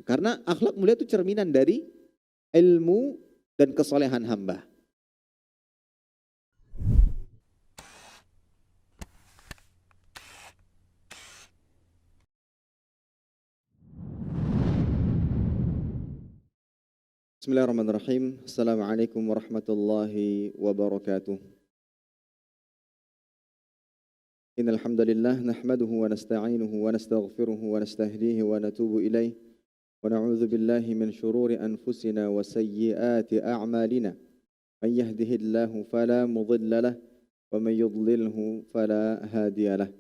Karena akhlak mulia itu cerminan dari ilmu dan kesolehan hamba. Bismillahirrahmanirrahim. Assalamualaikum warahmatullahi wabarakatuh. Innal hamdalillah nahmaduhu wa nasta'inuhu wa nastaghfiruhu wa nastahdihi wa natubu ilaih wa na'udzu billahi min shururi anfusina wa sayyiati a'malina. Man yahdihillahu fala mudilla lahu wa man yudlilhu fala hadiya lahu.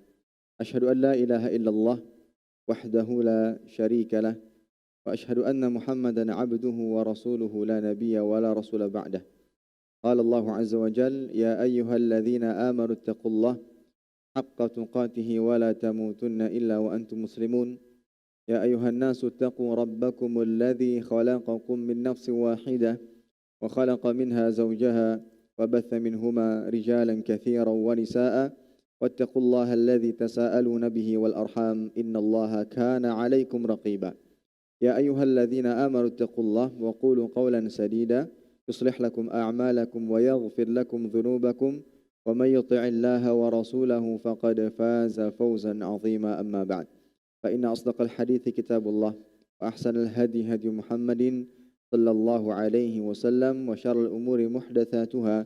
Asyhadu an la ilaha illallah wahdahu la syarika lahu wa asyhadu anna Muhammadan 'abduhu wa rasuluhu la nabiyya wa la rasula ba'dah. Qala Allahu 'azza wa jalla ya ayyuhalladzina amanu taqullaha haqqa tuqatih wa la tamutunna illa wa antum muslimun. Ya ayyuhan nasu taqu rabbakumul ladzi khalaqakum min nafsin wahidah wa khalaqa minha zawjaha wa batha minhuma rijalan katsiran wa nisaa'a wattaqullaha alladzi tasaaluna bihi wal arham innallaha kana 'alaikum raqiba. Ya ayyuhalladzina amanu taqullaha wa qulu qawlan sadida yuslih lakum a'malakum wa yaghfir lakum dhunubakum ومن يطع الله ورسوله فقد فاز فوزا عظيما أما بعد فإن أصدق الحديث كتاب الله وأحسن الهدي هدي محمد صلى الله عليه وسلم وشر الأمور محدثاتها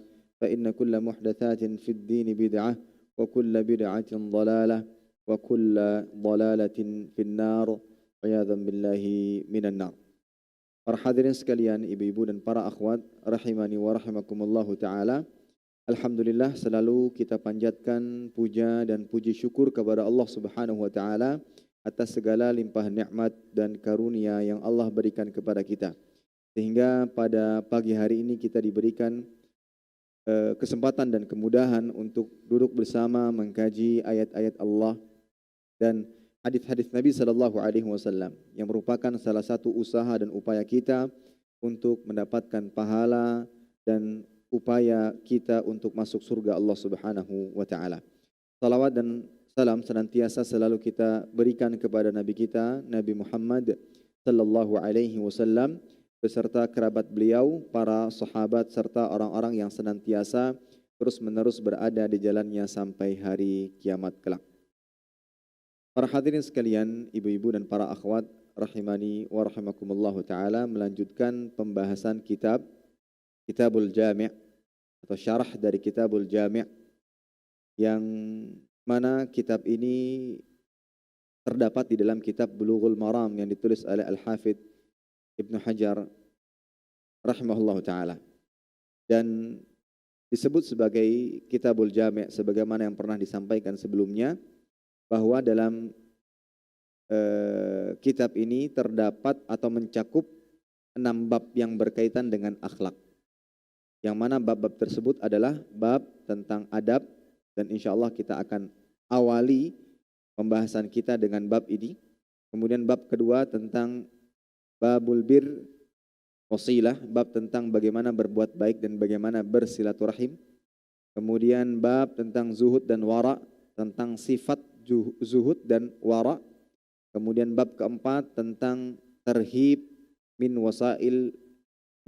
فإن كل محدثات في الدين بدعة وكل بدعة ضلالة وكل ضلالة في النار عياذا بالله من النار. Para hadirin sekalian, ibu-ibu dan para akhwat rahimani wa rahimakumullahu taala. Alhamdulillah, selalu kita panjatkan puja dan puji syukur kepada Allah Subhanahu wa taala atas segala limpah nikmat dan karunia yang Allah berikan kepada kita. Sehingga pada pagi hari ini kita diberikan kesempatan dan kemudahan untuk duduk bersama mengkaji ayat-ayat Allah dan hadis-hadis Nabi sallallahu alaihi wasallam yang merupakan salah satu usaha dan upaya kita untuk mendapatkan pahala dan upaya kita untuk masuk surga Allah Subhanahu wa taala. Salawat dan salam senantiasa selalu kita berikan kepada Nabi kita, Nabi Muhammad sallallahu alaihi wasallam beserta kerabat beliau, para sahabat serta orang-orang yang senantiasa terus-menerus berada di jalannya sampai hari kiamat kelak. Para hadirin sekalian, ibu-ibu dan para akhwat rahimani wa rahimakumullah taala, melanjutkan pembahasan Kitabul Jami' atau syarah dari Kitabul Jami' yang mana kitab ini terdapat di dalam kitab Bulughul Maram yang ditulis oleh Al-Hafidz Ibnu Hajar rahimahullah taala dan disebut sebagai Kitabul Jami' sebagaimana yang pernah disampaikan sebelumnya bahwa dalam kitab ini terdapat atau mencakup 6 bab yang berkaitan dengan akhlak. Yang mana bab-bab tersebut adalah bab tentang adab dan insya Allah kita akan awali pembahasan kita dengan bab ini. Kemudian bab kedua tentang babul bir wasilah, bab tentang bagaimana berbuat baik dan bagaimana bersilaturahim. Kemudian bab tentang zuhud dan wara, tentang sifat zuhud dan wara. Kemudian bab keempat tentang terhib min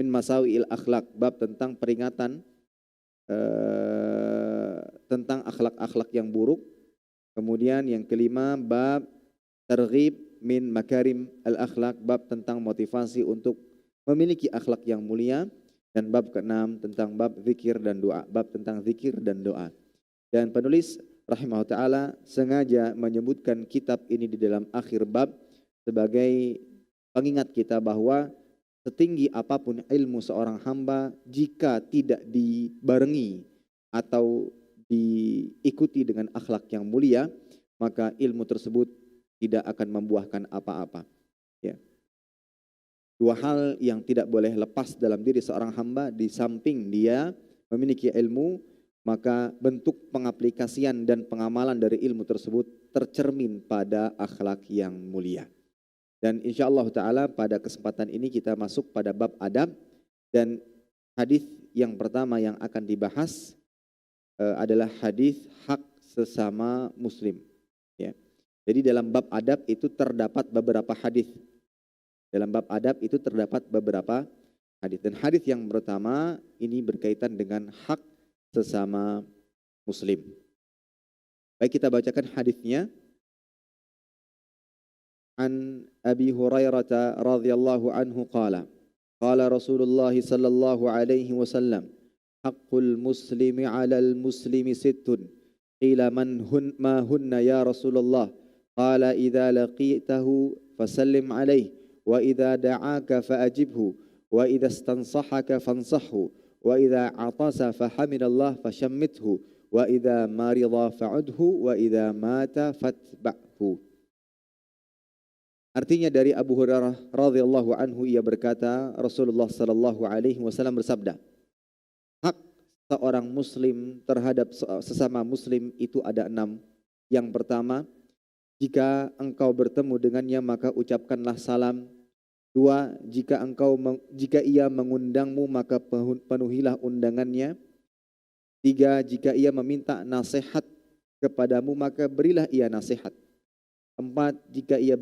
masawi'il akhlak, bab tentang peringatan tentang akhlak-akhlak yang buruk. Kemudian yang kelima bab terghib min makarim al-akhlak, bab tentang motivasi untuk memiliki akhlak yang mulia. Dan bab keenam tentang bab zikir dan doa, bab tentang zikir dan doa. Dan penulis rahimahullah ta'ala sengaja menyebutkan kitab ini di dalam akhir bab sebagai pengingat kita bahwa setinggi apapun ilmu seorang hamba, jika tidak dibarengi atau diikuti dengan akhlak yang mulia, maka ilmu tersebut tidak akan membuahkan apa-apa. Ya. Dua hal yang tidak boleh lepas dalam diri seorang hamba, di samping dia memiliki ilmu, maka bentuk pengaplikasian dan pengamalan dari ilmu tersebut tercermin pada akhlak yang mulia. Dan insyaallah ta'ala pada kesempatan ini kita masuk pada bab adab dan hadis yang pertama yang akan dibahas adalah hadis hak sesama muslim. Ya. Jadi dalam bab adab itu terdapat beberapa hadis Dalam bab adab itu terdapat beberapa hadis. Dan hadis yang pertama ini berkaitan dengan hak sesama muslim. Baik, kita bacakan hadisnya. An Abi Hurairah radhiyallahu anhu qala qala Rasulullah sallallahu alaihi wasallam haqqul muslimi 'alal muslimi sittun qila ma hunna ya Rasulullah qala idza laqitahu fasallim alaihi wa idza da'aka faajibhu wa idza istansahaka fansahhu wa idza 'atasa fahamidallah fashammithu wa idza marida fa'udhu wa idza mata fatba'hu. Artinya dari Abu Hurairah radhiyallahu anhu, ia berkata Rasulullah sallallahu alaihi wasallam bersabda, hak seorang muslim terhadap sesama muslim itu ada 6. Yang pertama, jika engkau bertemu dengannya maka ucapkanlah salam. 2, jika ia mengundangmu maka penuhilah undangannya. 3, jika ia meminta nasihat kepadamu maka berilah ia nasihat. 4, jika ia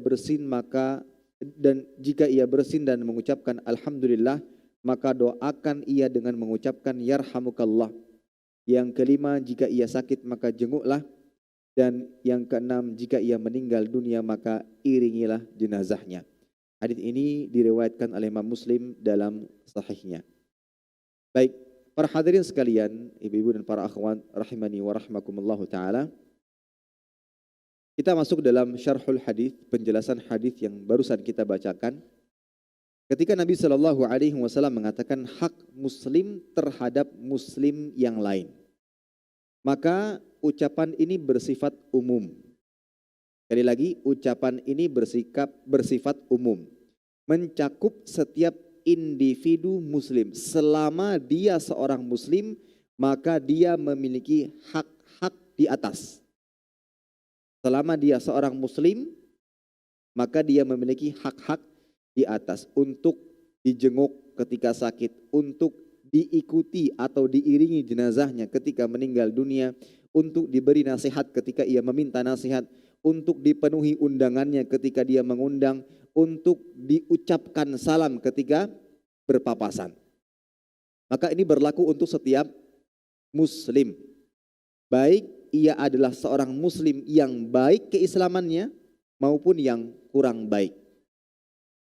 bersin dan mengucapkan alhamdulillah maka doakan ia dengan mengucapkan yarhamukallah. Yang kelima, jika ia sakit maka jenguklah. Dan yang keenam, jika ia meninggal dunia maka iringilah jenazahnya. Hadis ini diriwayatkan oleh Imam Muslim dalam sahihnya. Baik, para hadirin sekalian, ibu-ibu dan para akhwat rahimani wa rahmakumullahu taala. Kita masuk dalam syarhul hadis, penjelasan hadis yang barusan kita bacakan. Ketika Nabi Shallallahu Alaihi Wasallam mengatakan hak muslim terhadap muslim yang lain, maka ucapan ini bersifat umum. Sekali lagi, ucapan ini bersifat umum, mencakup setiap individu muslim. Selama dia seorang muslim, maka dia memiliki hak-hak di atas. Selama dia seorang muslim, maka dia memiliki hak-hak di atas untuk dijenguk ketika sakit, untuk diikuti atau diiringi jenazahnya ketika meninggal dunia, untuk diberi nasihat ketika ia meminta nasihat, untuk dipenuhi undangannya ketika dia mengundang, untuk diucapkan salam ketika berpapasan. Maka ini berlaku untuk setiap muslim. Baik ia adalah seorang muslim yang baik keislamannya maupun yang kurang baik.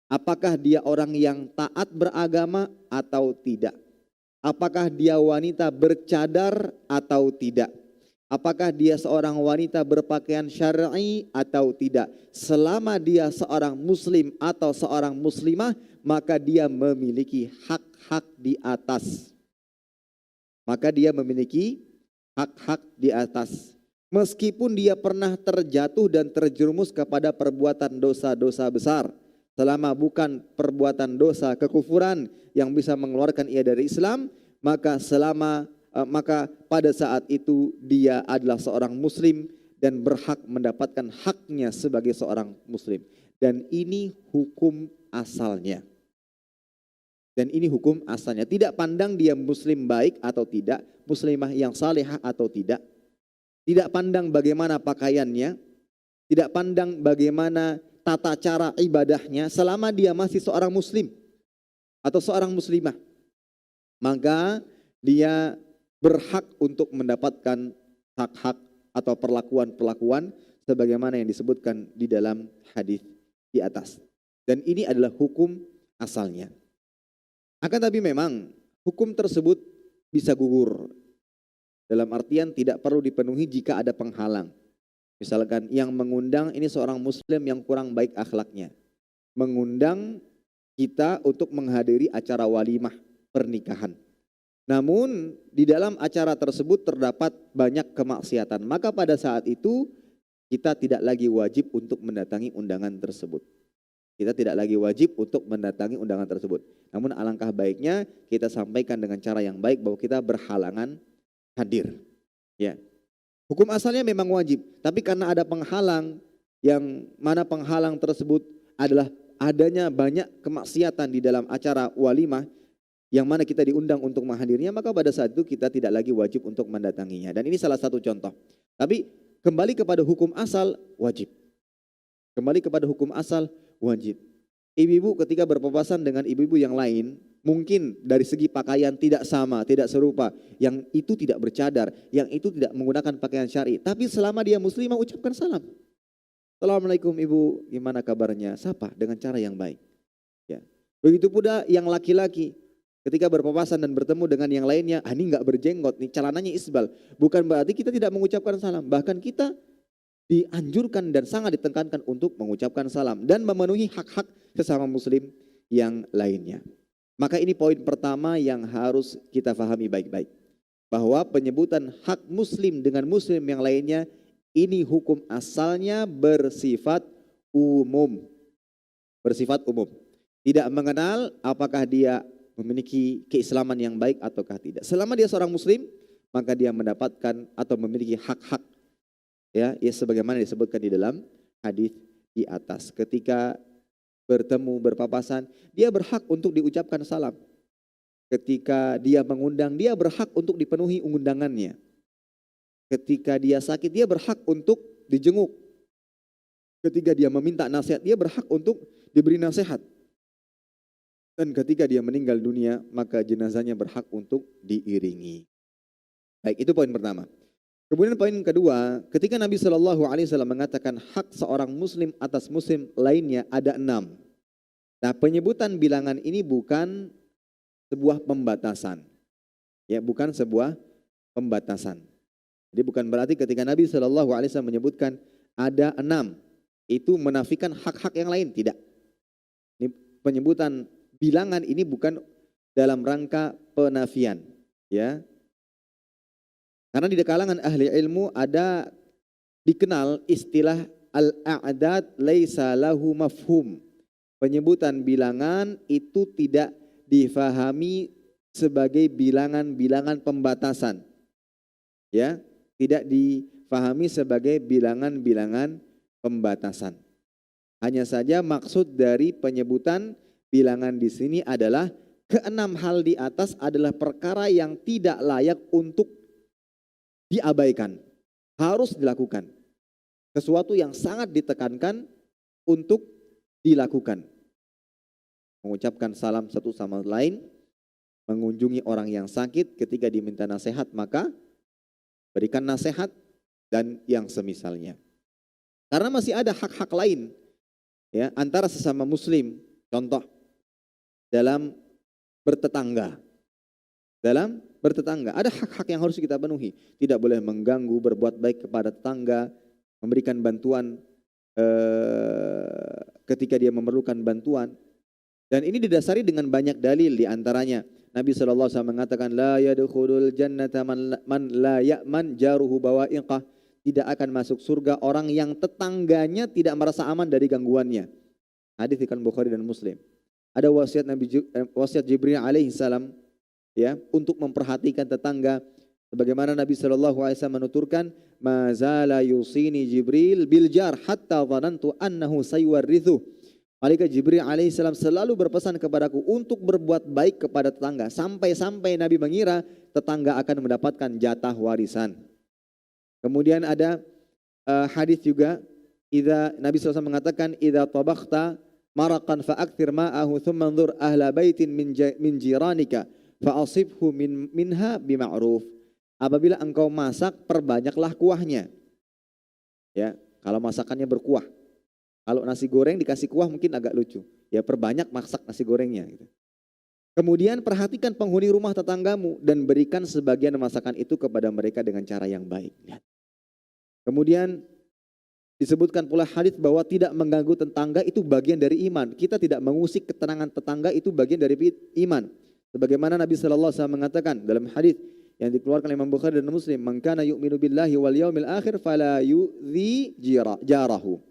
Apakah dia orang yang taat beragama atau tidak? Apakah dia wanita bercadar atau tidak? Apakah dia seorang wanita berpakaian syar'i atau tidak? Selama dia seorang muslim atau seorang muslimah, maka dia memiliki hak-hak di atas. Maka dia memiliki hak-hak di atas. Meskipun dia pernah terjatuh dan terjerumus kepada perbuatan dosa-dosa besar, selama bukan perbuatan dosa kekufuran yang bisa mengeluarkan ia dari Islam, maka pada saat itu dia adalah seorang muslim dan berhak mendapatkan haknya sebagai seorang muslim. Dan ini hukum asalnya. Tidak pandang dia muslim baik atau tidak, muslimah yang salihah atau tidak. Tidak pandang bagaimana pakaiannya, tidak pandang bagaimana tata cara ibadahnya, selama dia masih seorang muslim atau seorang muslimah, maka dia berhak untuk mendapatkan hak-hak atau perlakuan-perlakuan sebagaimana yang disebutkan di dalam hadis di atas. Dan ini adalah hukum asalnya. Akan tapi memang hukum tersebut bisa gugur. Dalam artian tidak perlu dipenuhi jika ada penghalang. Misalkan yang mengundang ini seorang muslim yang kurang baik akhlaknya, mengundang kita untuk menghadiri acara walimah pernikahan. Namun di dalam acara tersebut terdapat banyak kemaksiatan. Maka pada saat itu kita tidak lagi wajib untuk mendatangi undangan tersebut. Namun alangkah baiknya kita sampaikan dengan cara yang baik bahwa kita berhalangan hadir. Ya. Hukum asalnya memang wajib, tapi karena ada penghalang, yang mana penghalang tersebut adalah adanya banyak kemaksiatan di dalam acara walimah yang mana kita diundang untuk menghadirinya, maka pada saat itu kita tidak lagi wajib untuk mendatanginya. Dan ini salah satu contoh. Tapi kembali kepada hukum asal wajib. Ibu-ibu ketika berpapasan dengan ibu-ibu yang lain, mungkin dari segi pakaian tidak sama, tidak serupa. Yang itu tidak bercadar, yang itu tidak menggunakan pakaian syar'i. Tapi selama dia muslimah ucapkan salam. Assalamualaikum ibu, gimana kabarnya? Sapa dengan cara yang baik. Ya. Begitu pula yang laki-laki. Ketika berpapasan dan bertemu dengan yang lainnya, ini nggak berjenggot, nih celananya isbal. Bukan berarti kita tidak mengucapkan salam. Bahkan kita dianjurkan dan sangat ditekankan untuk mengucapkan salam dan memenuhi hak-hak sesama muslim yang lainnya. Maka ini poin pertama yang harus kita pahami baik-baik. Bahwa penyebutan hak muslim dengan muslim yang lainnya ini hukum asalnya bersifat umum. Bersifat umum. Tidak mengenal apakah dia memiliki keislaman yang baik ataukah tidak. Selama dia seorang muslim, maka dia mendapatkan atau memiliki hak-hak ya sebagaimana disebutkan di dalam hadis di atas. Ketika bertemu berpapasan, dia berhak untuk diucapkan salam. Ketika dia mengundang, dia berhak untuk dipenuhi undangannya. Ketika dia sakit, dia berhak untuk dijenguk. Ketika dia meminta nasihat, dia berhak untuk diberi nasihat. Dan ketika dia meninggal dunia, maka jenazahnya berhak untuk diiringi. Baik, itu poin pertama. Kemudian poin kedua, ketika Nabi Shallallahu Alaihi Wasallam mengatakan hak seorang muslim atas muslim lainnya ada 6. Nah, penyebutan bilangan ini bukan sebuah pembatasan, ya bukan sebuah pembatasan. Jadi bukan berarti ketika Nabi Shallallahu Alaihi Wasallam menyebutkan ada 6 itu menafikan hak-hak yang lain, tidak. Ini penyebutan bilangan ini bukan dalam rangka penafian, ya. Karena di kalangan ahli ilmu ada dikenal istilah al-a'dad laisa lahu mafhum. Penyebutan bilangan itu tidak difahami sebagai bilangan-bilangan pembatasan. Ya, tidak difahami sebagai bilangan-bilangan pembatasan. Hanya saja maksud dari penyebutan bilangan di sini adalah keenam hal di atas adalah perkara yang tidak layak untuk diabaikan, harus dilakukan. Sesuatu yang sangat ditekankan untuk dilakukan. Mengucapkan salam satu sama lain, mengunjungi orang yang sakit ketika diminta nasihat, maka berikan nasihat dan yang semisalnya. Karena masih ada hak-hak lain ya antara sesama muslim. Contoh dalam bertetangga. Dalam bertetangga ada hak-hak yang harus kita penuhi. Tidak boleh mengganggu, berbuat baik kepada tetangga, memberikan bantuan ketika dia memerlukan bantuan. Dan ini didasari dengan banyak dalil, di antaranya Nabi SAW mengatakan la yadkhulul jannata man la ya'man jaruhu bawa'iqah. Tidak akan masuk surga orang yang tetangganya tidak merasa aman dari gangguannya. Hadis riwayat Bukhari dan Muslim. Ada wasiat Jibril alaihi salam ya untuk memperhatikan tetangga, sebagaimana Nabi SAW menuturkan mazala yusini Jibril bil jar hatta dhanantu annahu sayuwarithu. Malaikat Jibril alaihissalam selalu berpesan kepadaku untuk berbuat baik kepada tetangga, sampai-sampai Nabi mengira tetangga akan mendapatkan jatah warisan. Kemudian ada hadis juga, Nabi SAW mengatakan idza tabakhta maraqan fa'akthir ma'ahu thumma anzur ahla baitin min jiranika fa'asibhu minha bima'ruf. Apabila engkau masak, perbanyaklah kuahnya. Ya, kalau masakannya berkuah. Kalau nasi goreng dikasih kuah mungkin agak lucu. Ya perbanyak masak nasi gorengnya. Gitu. Kemudian perhatikan penghuni rumah tetanggamu dan berikan sebagian masakan itu kepada mereka dengan cara yang baik. Lihat. Kemudian disebutkan pula hadis bahwa tidak mengganggu tetangga itu bagian dari iman. Kita tidak mengusik ketenangan tetangga itu bagian dari iman. Sebagaimana Nabi SAW mengatakan dalam hadis yang dikeluarkan Imam Bukhari dan Muslim, "Man kana yu'minu billahi wal yaumil akhir fala yu'dhi jarahu."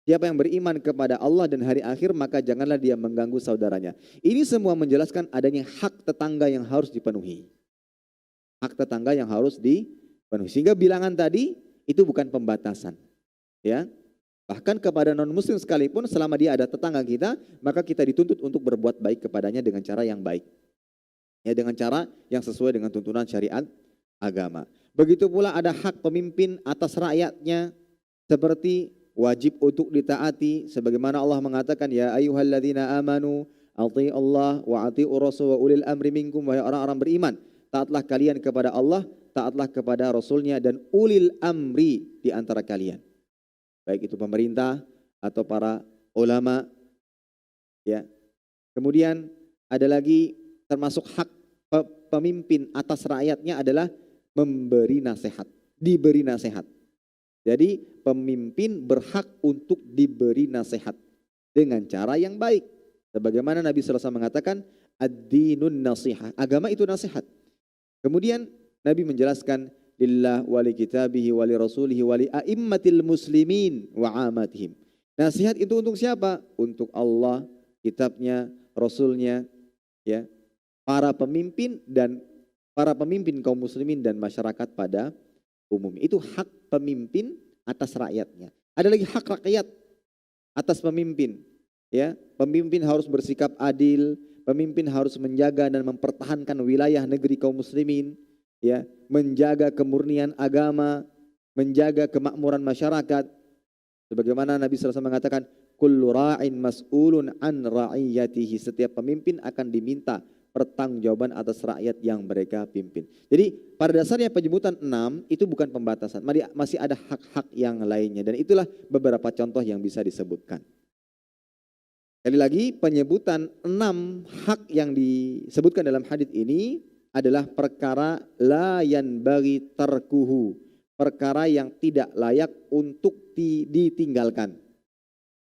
Siapa yang beriman kepada Allah dan hari akhir, maka janganlah dia mengganggu saudaranya. Ini semua menjelaskan adanya hak tetangga yang harus dipenuhi. Hak tetangga yang harus dipenuhi. Sehingga bilangan tadi itu bukan pembatasan. Ya, bahkan kepada non-muslim sekalipun selama dia ada tetangga kita, maka kita dituntut untuk berbuat baik kepadanya dengan cara yang baik. Ya, dengan cara yang sesuai dengan tuntunan syariat agama. Begitu pula ada hak pemimpin atas rakyatnya, seperti wajib untuk ditaati sebagaimana Allah mengatakan ya ayyuhalladzina amanu Allah wa atiiur rasul wa ulil amri minkum, wahai orang-orang beriman, taatlah kalian kepada Allah, taatlah kepada Rasulnya dan ulil amri di antara kalian. Baik itu pemerintah atau para ulama. Ya. Kemudian ada lagi termasuk hak pemimpin atas rakyatnya adalah memberi nasihat, diberi nasihat. Jadi pemimpin berhak untuk diberi nasihat dengan cara yang baik. Sebagaimana Nabi SAW mengatakan, ad-dinun nasihah, agama itu nasihat. Kemudian Nabi menjelaskan, lillah wali kitabihi wali rasulihi wali a'immatil muslimin wa amatihim. Nasihat itu untuk siapa? Untuk Allah, kitabnya, rasulnya, ya, para pemimpin kaum muslimin dan masyarakat pada umum. Itu hak pemimpin atas rakyatnya. Ada lagi hak rakyat atas pemimpin. Ya, pemimpin harus bersikap adil, pemimpin harus menjaga dan mempertahankan wilayah negeri kaum muslimin, ya, menjaga kemurnian agama, menjaga kemakmuran masyarakat. Sebagaimana Nabi SAW mengatakan, kullu ra'in mas'ulun an ra'iyatihi. Setiap pemimpin akan diminta pertanggungjawaban atas rakyat yang mereka pimpin. Jadi pada dasarnya penyebutan 6 itu bukan pembatasan, masih ada hak-hak yang lainnya, dan itulah beberapa contoh yang bisa disebutkan. Sekali lagi penyebutan 6 hak yang disebutkan dalam hadis ini adalah perkara la yanbaghi tarkuhu, perkara yang tidak layak untuk ditinggalkan.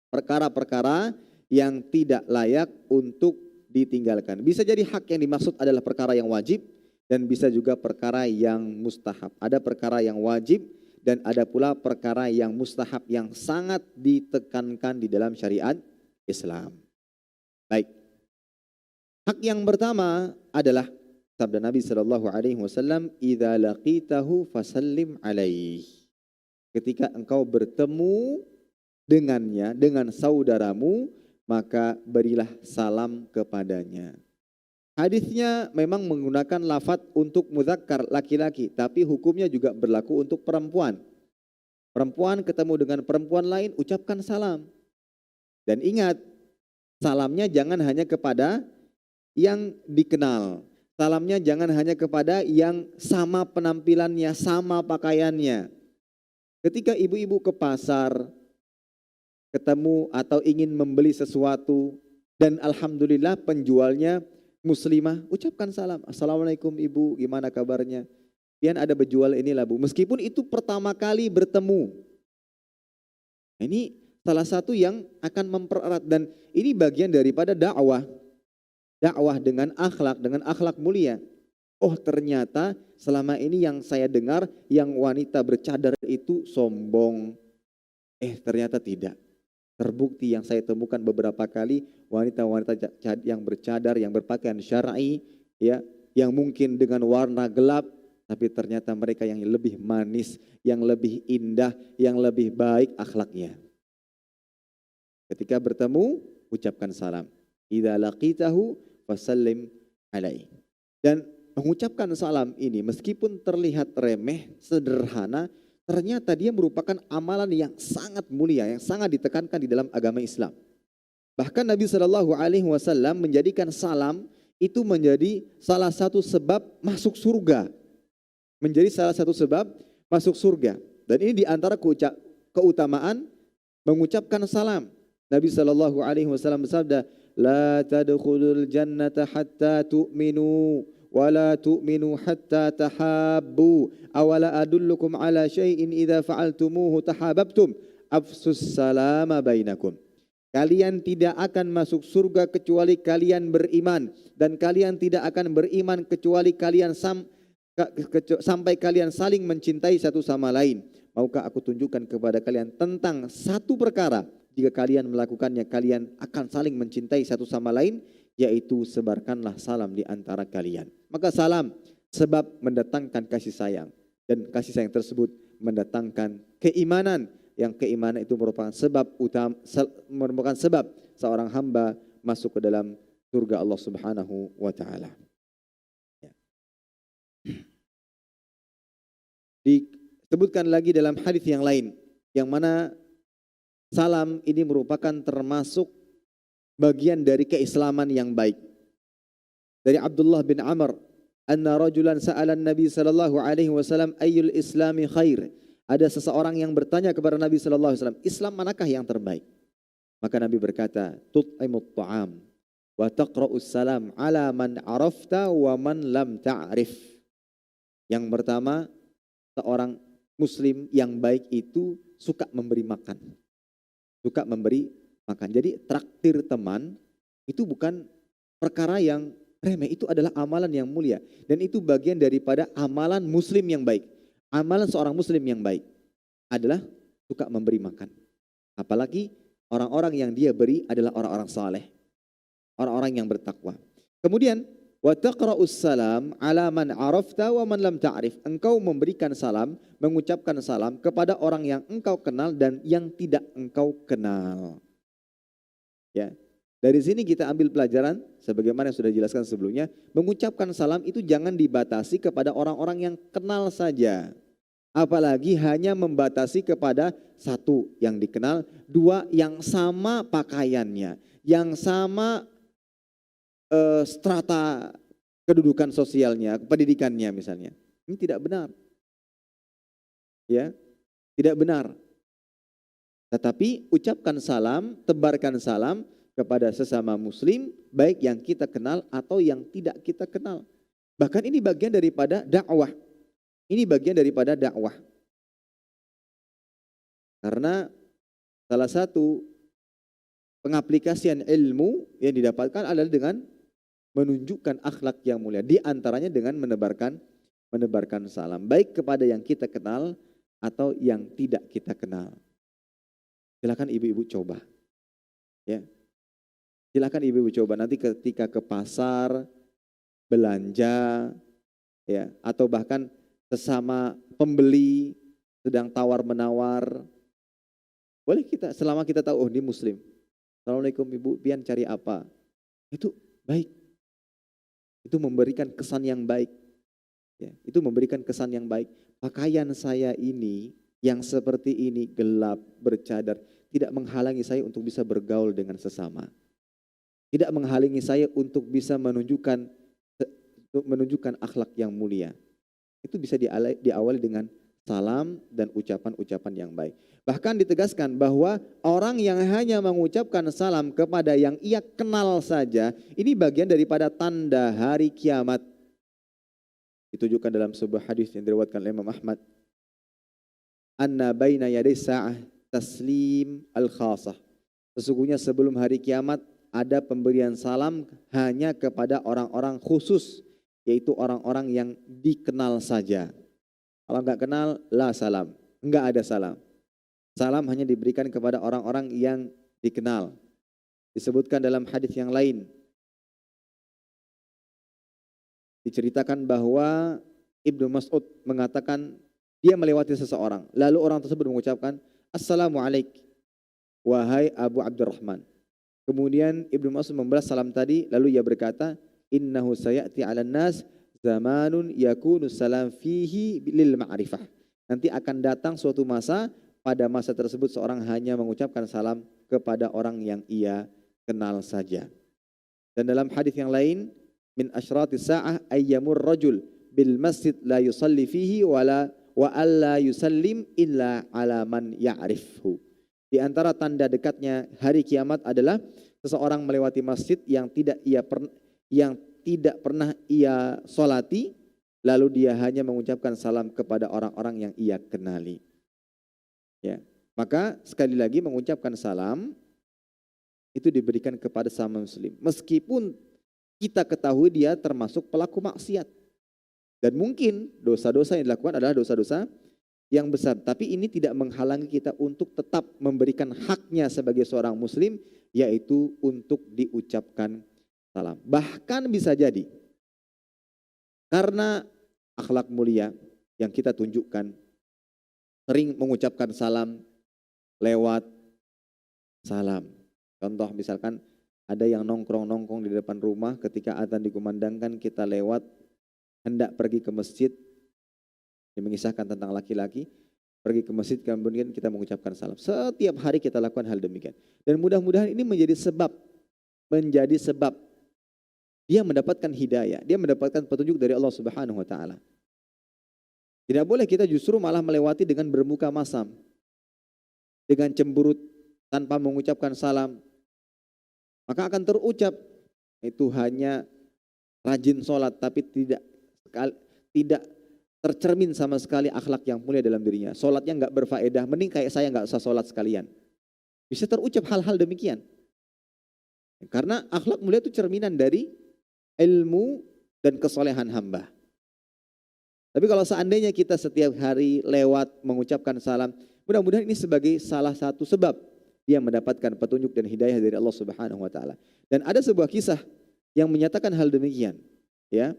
Perkara-perkara yang tidak layak untuk ditinggalkan. Bisa jadi hak yang dimaksud adalah perkara yang wajib dan bisa juga perkara yang mustahab. Ada perkara yang wajib dan ada pula perkara yang mustahab yang sangat ditekankan di dalam syariat Islam. Baik. Hak yang pertama adalah sabda Nabi SAW, "Idza laqitahu fasallim alaihi." Ketika engkau bertemu dengannya, dengan saudaramu, maka berilah salam kepadanya. Hadisnya memang menggunakan lafadz untuk mudzakkar laki-laki, tapi hukumnya juga berlaku untuk perempuan. Perempuan ketemu dengan perempuan lain, ucapkan salam. Dan ingat, salamnya jangan hanya kepada yang dikenal. Salamnya jangan hanya kepada yang sama penampilannya, sama pakaiannya. Ketika ibu-ibu ke pasar, ketemu atau ingin membeli sesuatu, dan alhamdulillah penjualnya muslimah, ucapkan salam. Assalamualaikum ibu, gimana kabarnya? Pian ada berjual inilah bu. Meskipun itu pertama kali bertemu. Ini salah satu yang akan mempererat, dan ini bagian daripada dakwah. Dakwah dengan akhlak mulia. Oh ternyata selama ini yang saya dengar yang wanita bercadar itu sombong. Ternyata tidak. Terbukti yang saya temukan beberapa kali wanita-wanita yang bercadar, yang berpakaian syar'i, ya, yang mungkin dengan warna gelap, tapi ternyata mereka yang lebih manis, yang lebih indah, yang lebih baik akhlaknya. Ketika bertemu, ucapkan salam. Idza laqitahu fasallim alaihi. Dan mengucapkan salam ini meskipun terlihat remeh, sederhana, ternyata dia merupakan amalan yang sangat mulia, yang sangat ditekankan di dalam agama Islam. Bahkan Nabi SAW menjadikan salam itu menjadi salah satu sebab masuk surga. Menjadi salah satu sebab masuk surga. Dan ini di antara keutamaan mengucapkan salam. Nabi SAW bersabda, "La tadkhulul jannata hatta tu'minu, wa la tu'minu hatta tahabbu. Awala adullukum ala syai'in idza fa'altumuhu tahabbtum. Afsus salama bainakum." Kalian tidak akan masuk surga kecuali kalian beriman, dan kalian tidak akan beriman kecuali kalian sampai kalian saling mencintai satu sama lain. Maukah aku tunjukkan kepada kalian tentang satu perkara, jika kalian melakukannya kalian akan saling mencintai satu sama lain, yaitu sebarkanlah salam di antara kalian. Maka salam sebab mendatangkan kasih sayang, dan kasih sayang tersebut mendatangkan keimanan, yang keimanan itu merupakan sebab seorang hamba masuk ke dalam surga Allah Subhanahu wa taala. Disebutkan lagi dalam hadis yang lain, yang mana salam ini merupakan termasuk bagian dari keislaman yang baik. Dari Abdullah bin Amr, anna rajulan sa'ala Nabi sallallahu alaihi wasallam ayyul islami khair. Ada seseorang yang bertanya kepada Nabi sallallahu alaihi wasallam, Islam manakah yang terbaik? Maka Nabi berkata, tut'imut ta'am wa taqra'us salam ala man arafta wa man lam ta'rif. Yang pertama, seorang muslim yang baik itu suka memberi makan. Suka memberi makan. Jadi traktir teman itu bukan perkara yang remeh, itu adalah amalan yang mulia. Dan itu bagian daripada amalan muslim yang baik. Amalan seorang muslim yang baik adalah suka memberi makan. Apalagi orang-orang yang dia beri adalah orang-orang saleh, orang-orang yang bertakwa. Kemudian wa taqra'us salam ala man arafta wa man lam ta'rif. Engkau memberikan salam, mengucapkan salam kepada orang yang engkau kenal dan yang tidak engkau kenal. Ya. Dari sini kita ambil pelajaran sebagaimana yang sudah dijelaskan sebelumnya, mengucapkan salam itu jangan dibatasi kepada orang-orang yang kenal saja. Apalagi hanya membatasi kepada satu yang dikenal, dua yang sama pakaiannya, yang sama strata kedudukan sosialnya, pendidikannya misalnya. Ini tidak benar. Ya, tidak benar. Tetapi ucapkan salam, tebarkan salam kepada sesama muslim, baik yang kita kenal atau yang tidak kita kenal. Bahkan ini bagian daripada dakwah. Ini bagian daripada dakwah. Karena salah satu pengaplikasian ilmu yang didapatkan adalah dengan menunjukkan akhlak yang mulia. Di antaranya dengan menebarkan salam. Baik kepada yang kita kenal atau yang tidak kita kenal. Silakan ibu-ibu coba. Ya. Silakan ibu-ibu coba nanti ketika ke pasar, belanja, ya, atau bahkan sesama pembeli sedang tawar-menawar. Boleh kita, selama kita tahu, oh ini muslim. Assalamualaikum ibu, pian cari apa? Itu baik. Itu memberikan kesan yang baik. Ya, itu memberikan kesan yang baik. Pakaian saya ini yang seperti ini gelap, bercadar, tidak menghalangi saya untuk bisa bergaul dengan sesama. Tidak menghalangi saya untuk bisa menunjukkan akhlak yang mulia. Itu bisa diawali dengan salam dan ucapan-ucapan yang baik. Bahkan ditegaskan bahwa orang yang hanya mengucapkan salam kepada yang ia kenal saja, ini bagian daripada tanda hari kiamat. Ditujukan dalam sebuah hadis yang diriwayatkan oleh Imam Ahmad. Anna baina yaday sa'ah taslim al-khasah. Sesungguhnya sebelum hari kiamat ada pemberian salam hanya kepada orang-orang khusus, yaitu orang-orang yang dikenal saja. Kalau enggak kenal, la salam. Enggak ada salam. Salam hanya diberikan kepada orang-orang yang dikenal. Disebutkan dalam hadis yang lain. Diceritakan bahwa Ibnu Mas'ud mengatakan dia melewati seseorang. Lalu orang tersebut mengucapkan, Assalamualaikum, wahai Abu Abdurrahman. Kemudian Ibnu Mas'ud membalas salam tadi, lalu ia berkata, Innahu sayati 'alan nas zamanun yakunu salam fihi lil ma'rifah. Nanti akan datang suatu masa, pada masa tersebut seorang hanya mengucapkan salam kepada orang yang ia kenal saja. Dan dalam hadis yang lain, min asyratis sa'ah ayyamur rajul bil masjid la yusalli fihi wa alla yusallim illa ala man ya'rifhu. Di antara tanda dekatnya hari kiamat adalah seseorang melewati masjid yang tidak pernah ia solati, lalu dia hanya mengucapkan salam kepada orang-orang yang ia kenali. Ya, maka sekali lagi mengucapkan salam itu diberikan kepada sama muslim, meskipun kita ketahui dia termasuk pelaku maksiat. Dan mungkin dosa-dosa yang dilakukan adalah dosa-dosa yang besar. Tapi ini tidak menghalangi kita untuk tetap memberikan haknya sebagai seorang muslim, yaitu untuk diucapkan salam. Bahkan bisa jadi karena akhlak mulia yang kita tunjukkan, sering mengucapkan salam lewat salam. Contoh misalkan ada yang nongkrong-nongkrong di depan rumah, ketika adzan dikumandangkan kita lewat hendak pergi ke masjid. Ini mengisahkan tentang laki-laki. pergi ke masjid kemudian kita mengucapkan salam. Setiap hari kita lakukan hal demikian. Dan mudah-mudahan ini menjadi sebab dia mendapatkan hidayah, dia mendapatkan petunjuk dari Allah Subhanahu wa taala. Tidak boleh kita justru malah melewati dengan bermuka masam, dengan cemberut tanpa mengucapkan salam. Maka akan terucap itu hanya rajin sholat tapi tidak tercermin sama sekali akhlak yang mulia dalam dirinya. Sholatnya nggak berfaedah, mending kayak saya nggak usah sholat sekalian. Bisa terucap hal-hal demikian. Karena akhlak mulia itu cerminan dari ilmu dan kesolehan hamba. Tapi kalau seandainya kita setiap hari lewat mengucapkan salam, mudah-mudahan ini sebagai salah satu sebab dia mendapatkan petunjuk dan hidayah dari Allah Subhanahu wa taala. Dan ada sebuah kisah yang menyatakan hal demikian, ya.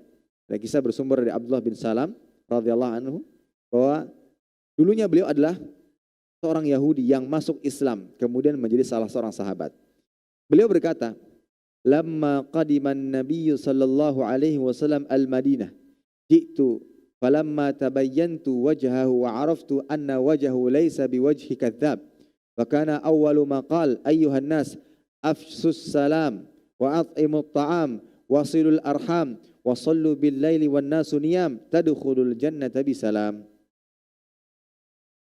Dan kisah bersumber dari Abdullah bin Salam radhiyallahu anhu bahwa dulunya beliau adalah seorang Yahudi yang masuk Islam kemudian menjadi salah seorang sahabat. Beliau berkata, "Lamma qadiman Nabiyyu sallallahu alaihi wasallam al-Madinah, ji'tu falamma tabayyantu wajhahu wa 'araftu anna wajhahu laysa biwajhi kadzdzab. Wa kana awwalu ma qala ayyuhan nas afsus salam wa at'imut ta'am wasilul arham wa sallu bil laili wan nasu niyam tadkhulul jannata bisalam."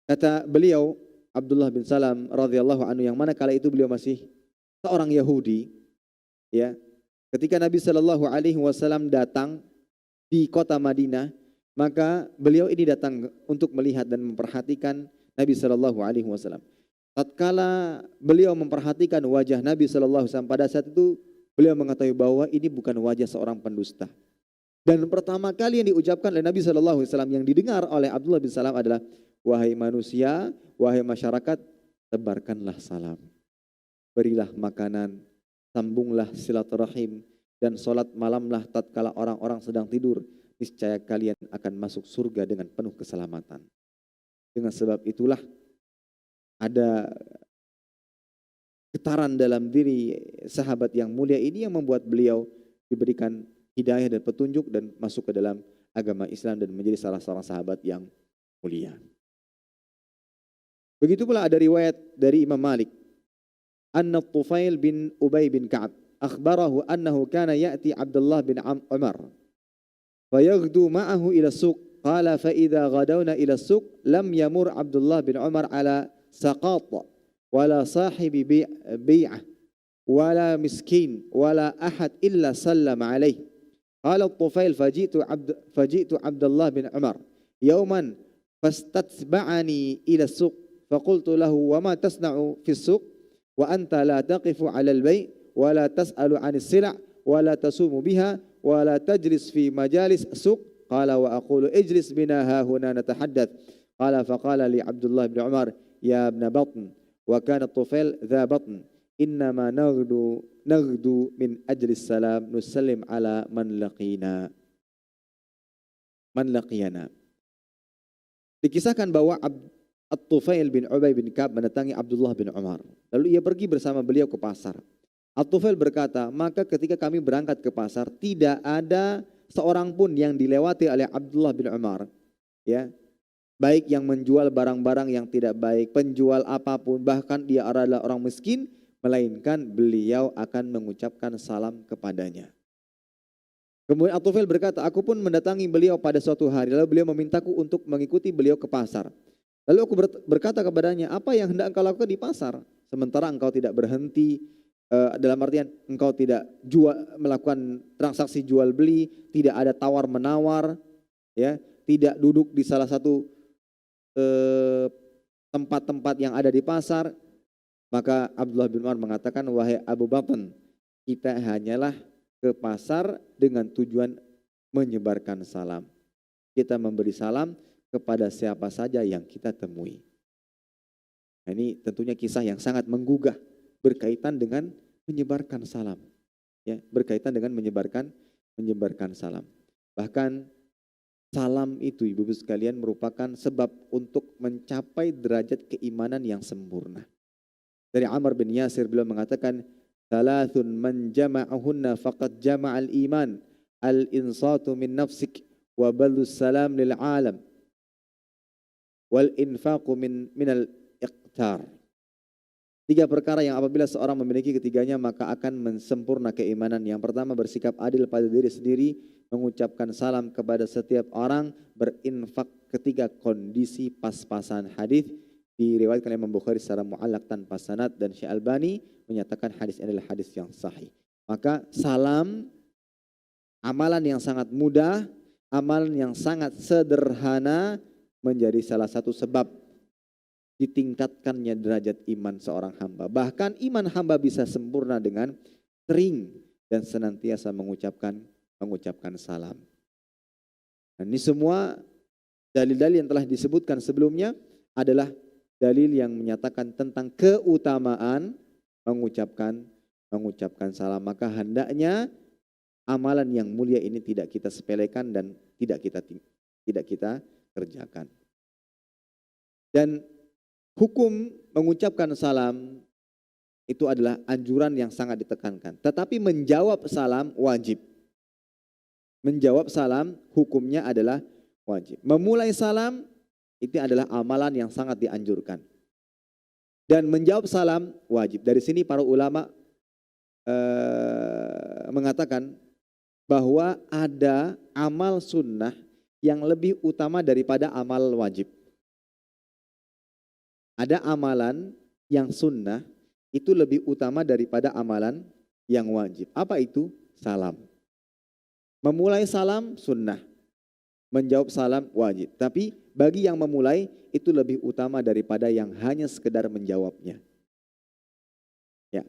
Kata beliau Abdullah bin Salam radhiyallahu anhu yang mana kala itu beliau masih seorang Yahudi, ya. Ketika Nabi Shallallahu alaihi wasallam datang di kota Madinah, maka beliau ini datang untuk melihat dan memperhatikan Nabi Shallallahu alaihi wasallam. Tatkala beliau memperhatikan wajah Nabi Shallallahu alaihi wasallam, pada saat itu beliau mengetahui bahwa ini bukan wajah seorang pendusta. Dan pertama kali yang diucapkan oleh Nabi Shallallahu alaihi wasallam yang didengar oleh Abdullah bin Salam adalah, "Wahai manusia, wahai masyarakat, tebarkanlah salam. Berilah makanan, sambunglah silaturahim, dan sholat malamlah tatkala orang-orang sedang tidur. Niscaya kalian akan masuk surga dengan penuh keselamatan." Dengan sebab itulah ada getaran dalam diri sahabat yang mulia ini yang membuat beliau diberikan hidayah dan petunjuk dan masuk ke dalam agama Islam dan menjadi salah seorang sahabat yang mulia. Begitu pula ada riwayat dari Imam Malik, anna Tufail bin Ubay bin Ka'ab akhbarahu annahu kana ya'ti Abdullah bin Umar fayaghdu ma'ahu ila suq, qala fa idza ghadawna ila suq lam yamur Abdullah bin Umar ala saqat wala sahibi bi'ah wala miskin wala ahad illa sallam alaih. Qala Tufail faji'tu Abdullah bin Umar yawman fastatba'ani ila suq faqultu lahu wa ma tasna'u fi suq wa anta la taqifu 'ala al-bay' wa la tas'alu 'ani as-sila' wa la tasumu biha wa la tajlis fi majalis suq. Qala wa aqulu ijlis bina ha huna natahaddath. Qala faqala li Abdullah bin Umar ya ibn batn wa kana Tufail dha batn innama naghdu min ajli salam nusallim ala man laqiyana. Dikisahkan bahwa At-Tufail bin Ubay bin Ka'ab mendatangi Abdullah bin Umar. Lalu ia pergi bersama beliau ke pasar. At-Tufail berkata, maka ketika kami berangkat ke pasar, tidak ada seorang pun yang dilewati oleh Abdullah bin Umar, ya, baik yang menjual barang-barang yang tidak baik, penjual apapun, bahkan dia adalah orang miskin, melainkan beliau akan mengucapkan salam kepadanya. Kemudian At-Tufail berkata, aku pun mendatangi beliau pada suatu hari, lalu beliau memintaku untuk mengikuti beliau ke pasar. Lalu aku berkata kepadanya, apa yang hendak engkau lakukan di pasar? Sementara engkau tidak berhenti, dalam artian engkau tidak melakukan transaksi jual beli, tidak ada tawar menawar, ya, tidak duduk di salah satu tempat-tempat yang ada di pasar. Maka Abdullah bin Umar mengatakan, wahai Abu Batn, kita hanyalah ke pasar dengan tujuan menyebarkan salam. Kita memberi salam kepada siapa saja yang kita temui. Nah, ini tentunya kisah yang sangat menggugah berkaitan dengan menyebarkan salam, ya, berkaitan dengan menyebarkan salam. Bahkan salam itu, ibu-ibu sekalian, merupakan sebab untuk mencapai derajat keimanan yang sempurna. Dari Ammar bin Yasir beliau mengatakan, "Thalathun man jama'ahunna faqad jama'al iman, al-insatu min nafsik wa balus salam lil alam wal infaqu minal iqtar. 3 perkara yang apabila seorang memiliki ketiganya maka akan mensempurna keimanan. Yang pertama, bersikap adil pada diri sendiri, mengucapkan salam kepada setiap orang, berinfak ketika kondisi pas-pasan. Hadis diriwayatkan oleh Imam Bukhari secara mu'allaq tanpa sanad, dan Syekh Albani menyatakan hadis ini adalah hadis yang sahih. Maka salam, amalan yang sangat mudah, amalan yang sangat sederhana, menjadi salah satu sebab ditingkatkannya derajat iman seorang hamba. Bahkan iman hamba bisa sempurna dengan sering dan senantiasa mengucapkan salam. Dan ini semua dalil-dalil yang telah disebutkan sebelumnya adalah dalil yang menyatakan tentang keutamaan mengucapkan salam. Maka hendaknya amalan yang mulia ini tidak kita sepelekan dan tidak kita kerjakan. Dan hukum mengucapkan salam itu adalah anjuran yang sangat ditekankan. Tetapi menjawab salam wajib. Menjawab salam hukumnya adalah wajib. Memulai salam itu adalah amalan yang sangat dianjurkan. Dan menjawab salam wajib. Dari sini para ulama mengatakan bahwa ada amal sunnah yang lebih utama daripada amal wajib. Ada amalan yang sunnah itu lebih utama daripada amalan yang wajib. Apa itu? Salam. Memulai salam sunnah, menjawab salam wajib. Tapi bagi yang memulai itu lebih utama daripada yang hanya sekedar menjawabnya. Ya.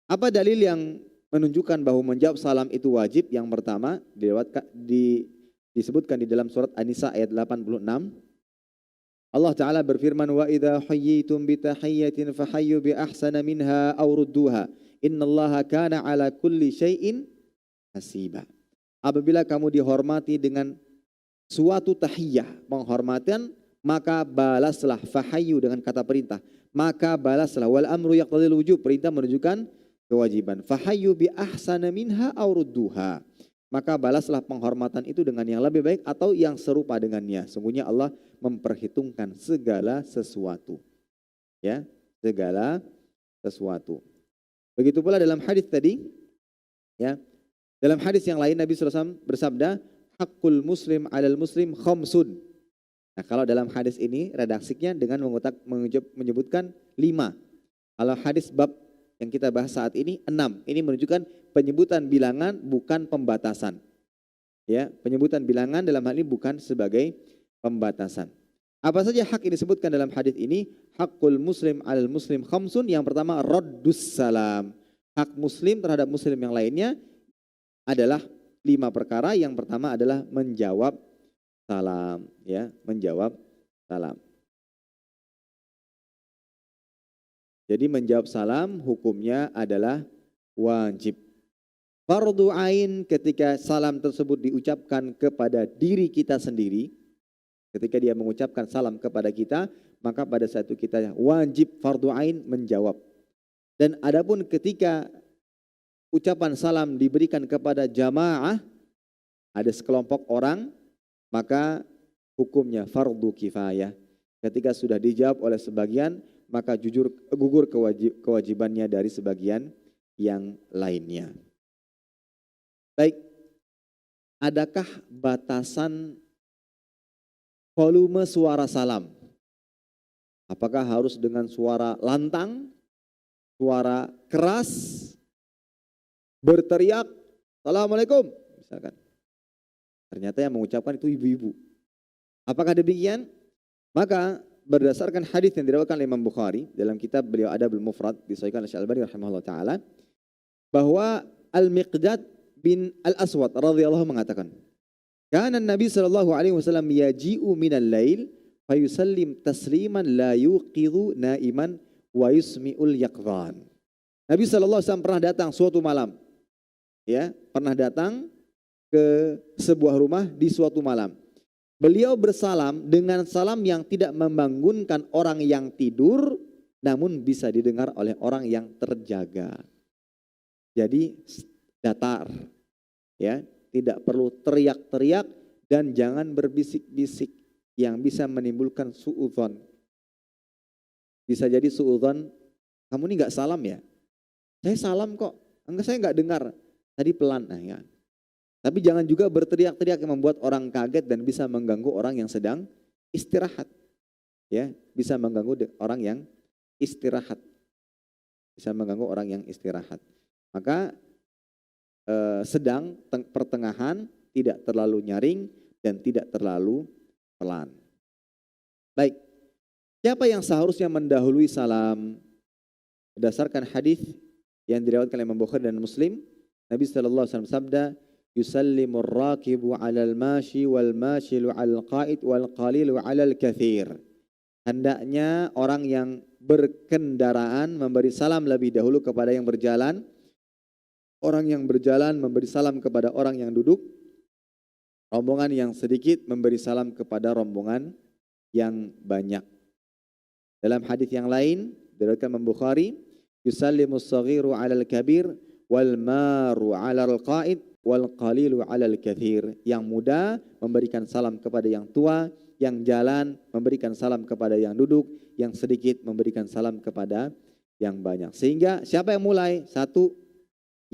Apa dalil yang menunjukkan bahwa menjawab salam itu wajib? Yang pertama disebutkan di dalam surat An-Nisa ayat 86. Allah Ta'ala berfirman, wa idha hayyitum bitahiyyatin fahayyu bi ahsana minha aw rudduha innallaha kana ala kulli syai'in hasiba. Apabila kamu dihormati dengan suatu tahiyyah, penghormatan, maka balaslah. Fahayyu dengan kata perintah, maka balaslah. Wal amru yaqtadil wujub, perintah menunjukkan kewajiban. Fahayyu bi ahsana minha aw rudduha, maka balaslah penghormatan itu dengan yang lebih baik atau yang serupa dengannya. Sungguhnya Allah memperhitungkan segala sesuatu. Ya, segala sesuatu. Begitu pula dalam hadis tadi, ya. Dalam hadis yang lain Nabi SAW bersabda, hakul muslim alal muslim khamsun. Nah, kalau dalam hadis ini redaksinya dengan menyebutkan 5. Kalau hadis bab yang kita bahas saat ini 6. Ini menunjukkan penyebutan bilangan bukan pembatasan. Ya, penyebutan bilangan dalam hal ini bukan sebagai pembatasan. Apa saja hak yang disebutkan dalam hadis ini? Hakul muslim alal muslim khamsun. Yang pertama raddus salam. Hak muslim terhadap muslim yang lainnya adalah 5 perkara. Yang pertama adalah menjawab salam, ya, menjawab salam. Jadi menjawab salam hukumnya adalah wajib. Fardu ain ketika salam tersebut diucapkan kepada diri kita sendiri. Ketika dia mengucapkan salam kepada kita, maka pada saat itu kita wajib fardu ain menjawab. Dan adapun ketika ucapan salam diberikan kepada jamaah, ada sekelompok orang, maka hukumnya fardu kifayah. Ketika sudah dijawab oleh sebagian, maka gugur kewajibannya dari sebagian yang lainnya. Baik, adakah batasan volume suara salam? Apakah harus dengan suara lantang, suara keras, berteriak, Assalamualaikum, misalkan. Ternyata yang mengucapkan itu ibu-ibu. Apakah demikian? Maka berdasarkan hadis yang diriwayatkan oleh Imam Bukhari dalam kitab beliau Adabul Mufrad disahihkan oleh Syekh Albani rahimahullah taala, bahwa Al-Miqdad bin Al-Aswad radhiyallahu mengatakan, kana Nabi sallallahu alaihi wasallam yaji'u minal lail fayusallim tasliman la yuqidhu naiman wa yusmi'ul yaqdhan. Nabi sallallahu alaihi wasallam pernah datang suatu malam. Ya, pernah datang ke sebuah rumah di suatu malam. Beliau bersalam dengan salam yang tidak membangunkan orang yang tidur, namun bisa didengar oleh orang yang terjaga. Jadi datar, ya, tidak perlu teriak-teriak dan jangan berbisik-bisik. yang bisa menimbulkan suudzon. Bisa jadi suudzon, kamu ini nggak salam ya? Saya salam kok, enggak, saya nggak dengar. Tadi pelan. Nah, ya. Tapi jangan juga berteriak-teriak yang membuat orang kaget dan bisa mengganggu orang yang sedang istirahat. Ya, bisa mengganggu orang yang istirahat. Bisa mengganggu orang yang istirahat. Maka sedang, pertengahan, tidak terlalu nyaring dan tidak terlalu pelan. Baik, siapa yang seharusnya mendahului salam? Berdasarkan hadis yang diriwayatkan oleh Imam Bukhari dan Muslim, Nabi sallallahu alaihi wasallam sabda, yusallimur rakibu 'alal mashi wal mashilu 'alal qa'id wal qalilu 'alal katsir. Hendaknya orang yang berkendaraan memberi salam lebih dahulu kepada yang berjalan. Orang yang berjalan memberi salam kepada orang yang duduk. Rombongan yang sedikit memberi salam kepada rombongan yang banyak. Dalam hadis yang lain diriwayatkan Imam Bukhari, yusallimus saghiru 'alal kabir wal maru 'alal qa'id wal qalilu 'alal katsir. Yang muda memberikan salam kepada yang tua, yang jalan memberikan salam kepada yang duduk, yang sedikit memberikan salam kepada yang banyak. Sehingga siapa yang mulai? Satu,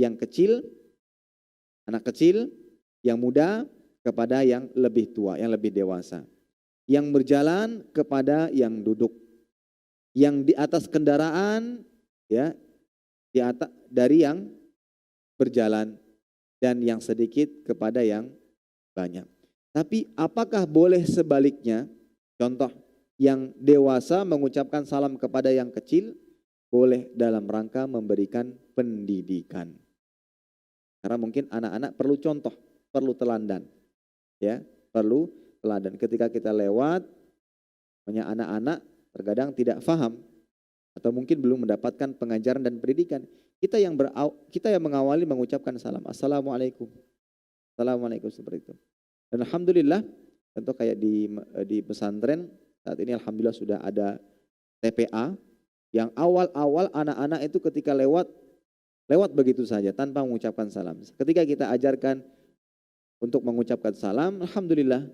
yang kecil, anak kecil, yang muda kepada yang lebih tua, yang lebih dewasa. Yang berjalan kepada yang duduk. Yang di atas kendaraan, ya, di atas dari yang berjalan, dan yang sedikit kepada yang banyak. Tapi apakah boleh sebaliknya? Contoh, yang dewasa mengucapkan salam kepada yang kecil, boleh dalam rangka memberikan pendidikan. Karena mungkin anak-anak perlu contoh, perlu teladan. Ya, perlu teladan. Ketika kita lewat, banyak anak-anak terkadang tidak paham atau mungkin belum mendapatkan pengajaran dan pendidikan. Kita yang mengawali mengucapkan salam, assalamualaikum, assalamualaikum, seperti itu. Dan alhamdulillah, tentu kayak di pesantren saat ini alhamdulillah sudah ada TPA yang awal-awal anak-anak itu ketika lewat begitu saja tanpa mengucapkan salam. Ketika kita ajarkan untuk mengucapkan salam, alhamdulillah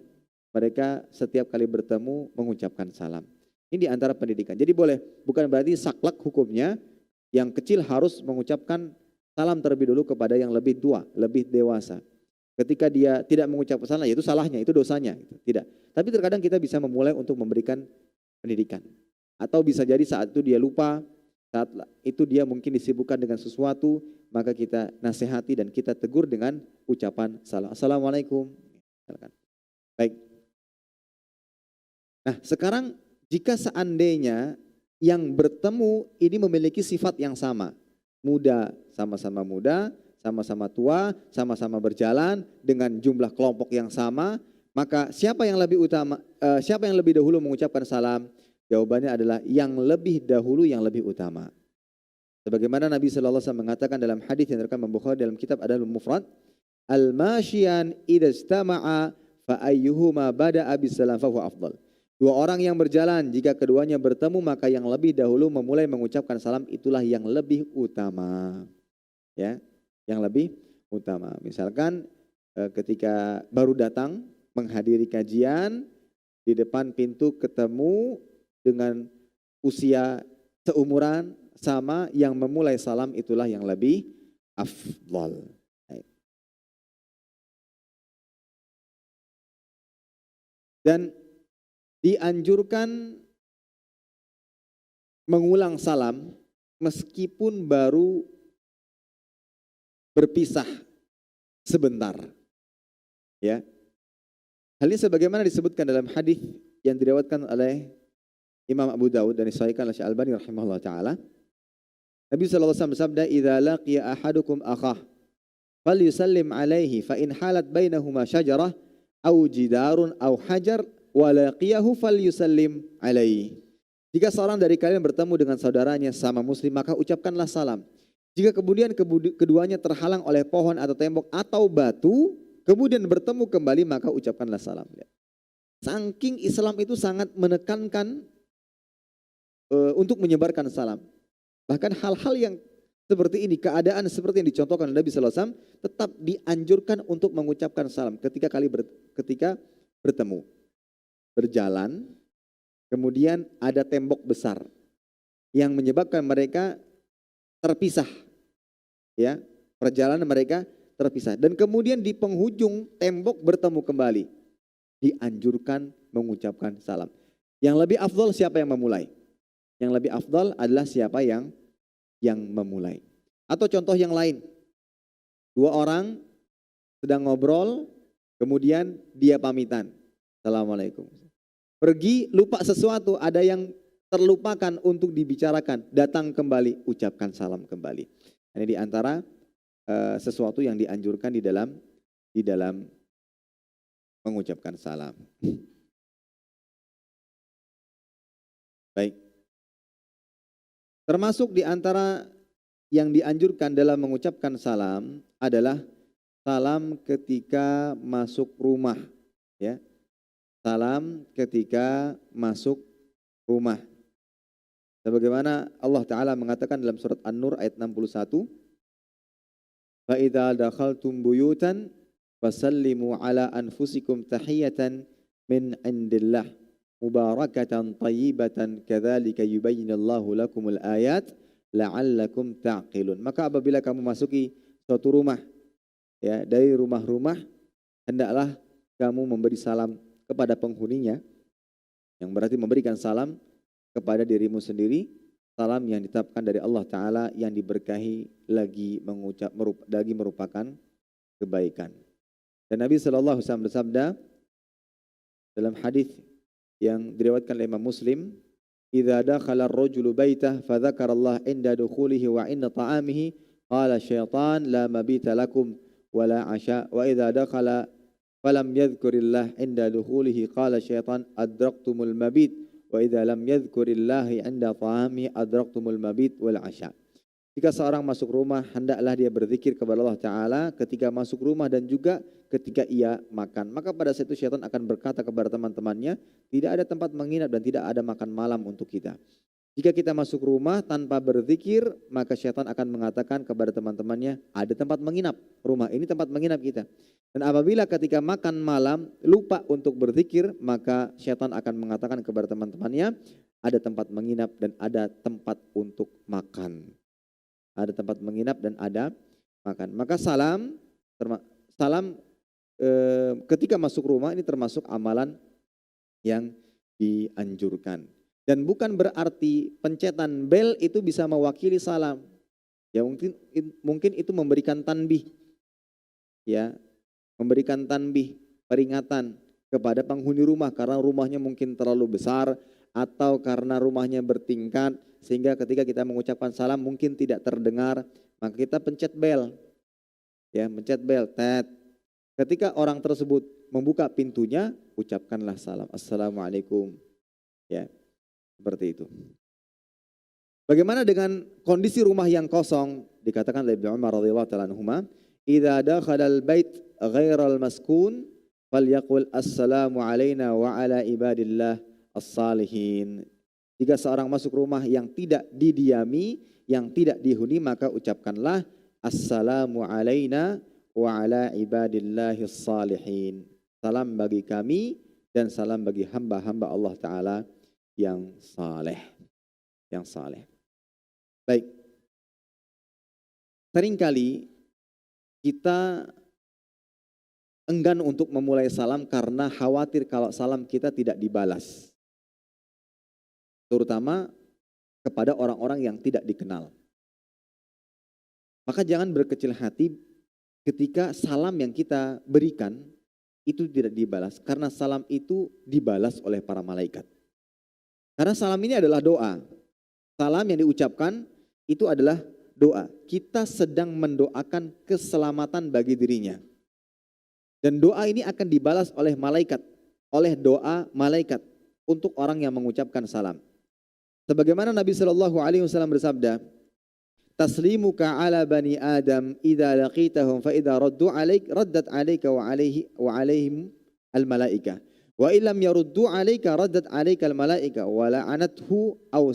mereka setiap kali bertemu mengucapkan salam. Ini di antara pendidikan. Jadi boleh, bukan berarti saklek hukumnya yang kecil harus mengucapkan salam terlebih dulu kepada yang lebih tua, lebih dewasa. Ketika dia tidak mengucapkan salam, itu salahnya, itu dosanya. Tidak. Tapi terkadang kita bisa memulai untuk memberikan pendidikan. Atau bisa jadi saat itu dia lupa, saat itu dia mungkin disibukkan dengan sesuatu, maka kita nasihati dan kita tegur dengan ucapan salam. Assalamualaikum. Baik. Nah, sekarang jika seandainya yang bertemu ini memiliki sifat yang sama, muda, sama-sama tua, sama-sama berjalan dengan jumlah kelompok yang sama, maka siapa yang lebih dahulu mengucapkan salam? Jawabannya adalah yang lebih dahulu, yang lebih utama. Sebagaimana Nabi sallallahu alaihi wasallam mengatakan dalam hadis yang direkam Bukhari dalam kitab Adabul Mufrad, al-masyian idza istama'a fa ayyuhuma bada'a bisalam fa huwa afdal. Dua orang yang berjalan, jika keduanya bertemu, maka yang lebih dahulu memulai mengucapkan salam itulah yang lebih utama. Ya, yang lebih utama. Misalkan ketika baru datang menghadiri kajian, di depan pintu ketemu dengan usia seumuran sama, yang memulai salam itulah yang lebih afdal. Dan dianjurkan mengulang salam meskipun baru berpisah sebentar. Ya. Hal ini sebagaimana disebutkan dalam hadis yang diriwayatkan oleh Imam Abu Dawud dan disahihkan oleh Syekh Albani rahimahullah taala. Nabi sallallahu alaihi wasallam bersabda, "Idza laqiya ahadukum akhah falyusallim alaihi fa in halat bainahuma syajarah aw jidarun aw hajar wa laqiyahu falyusallim alaihi." Jika seorang dari kalian bertemu dengan saudaranya sama muslim, maka ucapkanlah salam. Jika kemudian keduanya terhalang oleh pohon atau tembok atau batu, kemudian bertemu kembali, maka ucapkanlah salam. Saking Islam itu sangat menekankan untuk menyebarkan salam. Bahkan hal-hal yang seperti ini, keadaan seperti yang dicontohkan oleh Nabi sallallahu alaihi wasallam, tetap dianjurkan untuk mengucapkan salam ketika bertemu. berjalan, kemudian ada tembok besar yang menyebabkan mereka terpisah, ya, perjalanan mereka terpisah. Dan kemudian di penghujung tembok bertemu kembali, dianjurkan mengucapkan salam. Yang lebih afdal siapa yang memulai? Yang lebih afdal adalah siapa yang memulai. Atau contoh yang lain, dua orang sedang ngobrol, kemudian dia pamitan, assalamualaikum. Pergi lupa sesuatu, ada yang terlupakan untuk dibicarakan, datang kembali, ucapkan salam kembali. Ini di antara sesuatu yang dianjurkan di dalam mengucapkan salam. Baik. Termasuk di antara yang dianjurkan dalam mengucapkan salam adalah salam ketika masuk rumah, ya. Salam ketika masuk rumah. Sebagaimana Allah Ta'ala mengatakan dalam surat An-Nur ayat 61, فَإِذَا دَخَلْتُمْ بُيُوتًا فَسَلِّمُوا عَلَى أَنفُسِكُمْ تَحِيَّةً مِنْ عِنْدِ اللَّهِ مُبَارَكَةً طَيِّبَةً كَذَلِكَ يُبَيِّنُ اللَّهُ لَكُمُ الْآيَاتِ لَعَلَّكُمْ تَعْقِلُونَ. Maka apabila kamu masuki suatu rumah, ya, dari rumah-rumah, hendaklah kamu memberi salam kepada penghuninya, yang berarti memberikan salam kepada dirimu sendiri, salam yang ditetapkan dari Allah Ta'ala yang diberkahi lagi merupakan kebaikan. Dan Nabi SAW bersabda dalam hadis yang diriwayatkan oleh Imam Muslim, "Idza dakhala ar-rajulu baitah fa dzakara Allah 'inda dukhulihi wa 'inda ta'amihi, qala syaitan la mabita lakum wa la 'asha, wa idza dakhala falam yadhkurillah 'inda dukhulihi qala syaitan adraktumul mabit, wa idza lam yadhkurillahi 'inda ta'amihi adraktumul mabit wal 'asha." Jika seorang masuk rumah, hendaklah dia berzikir kepada Allah Ta'ala ketika masuk rumah dan juga ketika ia makan. Maka pada saat itu syaitan akan berkata kepada teman-temannya, tidak ada tempat menginap dan tidak ada makan malam untuk kita. Jika kita masuk rumah tanpa berzikir, maka syaitan akan mengatakan kepada teman-temannya, ada tempat menginap, rumah ini tempat menginap kita. Dan apabila ketika makan malam lupa untuk berzikir, maka syaitan akan mengatakan kepada teman-temannya, ada tempat menginap dan ada tempat untuk makan. Ada tempat menginap dan ada makan. Maka salam ketika masuk rumah ini termasuk amalan yang dianjurkan. Dan bukan berarti pencetan bel itu bisa mewakili salam. Ya mungkin itu memberikan tanbih, ya, memberikan tanbih, peringatan kepada penghuni rumah karena rumahnya mungkin terlalu besar atau karena rumahnya bertingkat sehingga ketika kita mengucapkan salam mungkin tidak terdengar, maka kita pencet bel, ya, pencet bel, tet. Ketika orang tersebut membuka pintunya, ucapkanlah salam, assalamualaikum, ya, seperti itu. Bagaimana dengan kondisi rumah yang kosong? Dikatakan oleh Ibnu Umar radhiyallahu ta'ala anhuma, "Idza dakhala al-bait ghairal maskun falyaqul assalamu alaina wa ala ibadillah as-salihin." Jika seorang masuk rumah yang tidak didiami, yang tidak dihuni, maka ucapkanlah assalamu alaina wa ala ibadillahi as-salihin. Salam bagi kami dan salam bagi hamba-hamba Allah Ta'ala yang saleh. Yang saleh. Baik. Seringkali kita enggan untuk memulai salam karena khawatir kalau salam kita tidak dibalas. Terutama kepada orang-orang yang tidak dikenal. Maka jangan berkecil hati ketika salam yang kita berikan itu tidak dibalas. Karena salam itu dibalas oleh para malaikat. Karena salam ini adalah doa. Salam yang diucapkan itu adalah doa. Kita sedang mendoakan keselamatan bagi dirinya. Dan doa ini akan dibalas oleh malaikat. Oleh doa malaikat untuk orang yang mengucapkan salam. Sebagaimana Nabi SAW bersabda, "Taslimuka ala bani Adam idza laqitahum fa idza raddu alaik raddat alaika wa alaihim al malaika wa illam yaruddu alaika raddat alaika al malaika wa la'anathu aw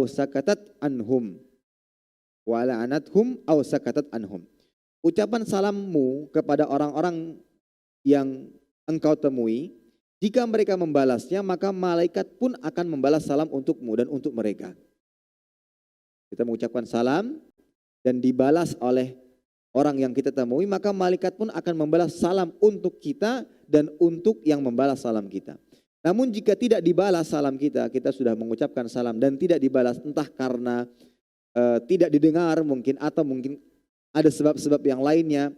sakatat anhum wa la'anathum aw sakatat anhum." Ucapan salammu kepada orang-orang yang engkau temui, Jika mereka membalasnya, maka malaikat pun akan membalas salam untukmu dan untuk mereka. Kita mengucapkan salam dan dibalas oleh orang yang kita temui, maka malaikat pun akan membalas salam untuk kita dan untuk yang membalas salam kita. Namun jika tidak dibalas salam kita, kita sudah mengucapkan salam dan tidak dibalas, entah karena tidak didengar mungkin atau mungkin ada sebab-sebab yang lainnya,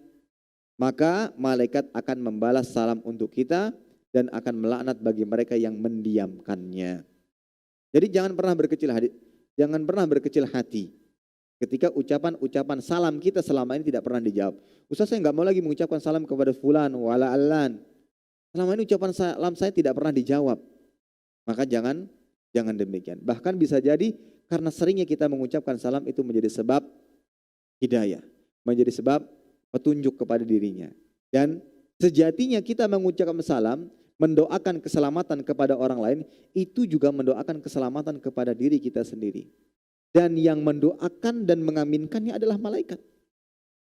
maka malaikat akan membalas salam untuk kita dan akan melaknat bagi mereka yang mendiamkannya. Jadi jangan pernah berkecil hati ketika ucapan-ucapan salam kita selama ini tidak pernah dijawab. Ustaz, saya nggak mau lagi mengucapkan salam kepada fulan wala allan. Selama ini ucapan salam saya tidak pernah dijawab. Maka jangan demikian. Bahkan bisa jadi karena seringnya kita mengucapkan salam itu menjadi sebab hidayah, menjadi sebab petunjuk kepada dirinya. Dan sejatinya kita mengucapkan salam, mendoakan keselamatan kepada orang lain, itu juga mendoakan keselamatan kepada diri kita sendiri. Dan yang mendoakan dan mengaminkannya adalah malaikat.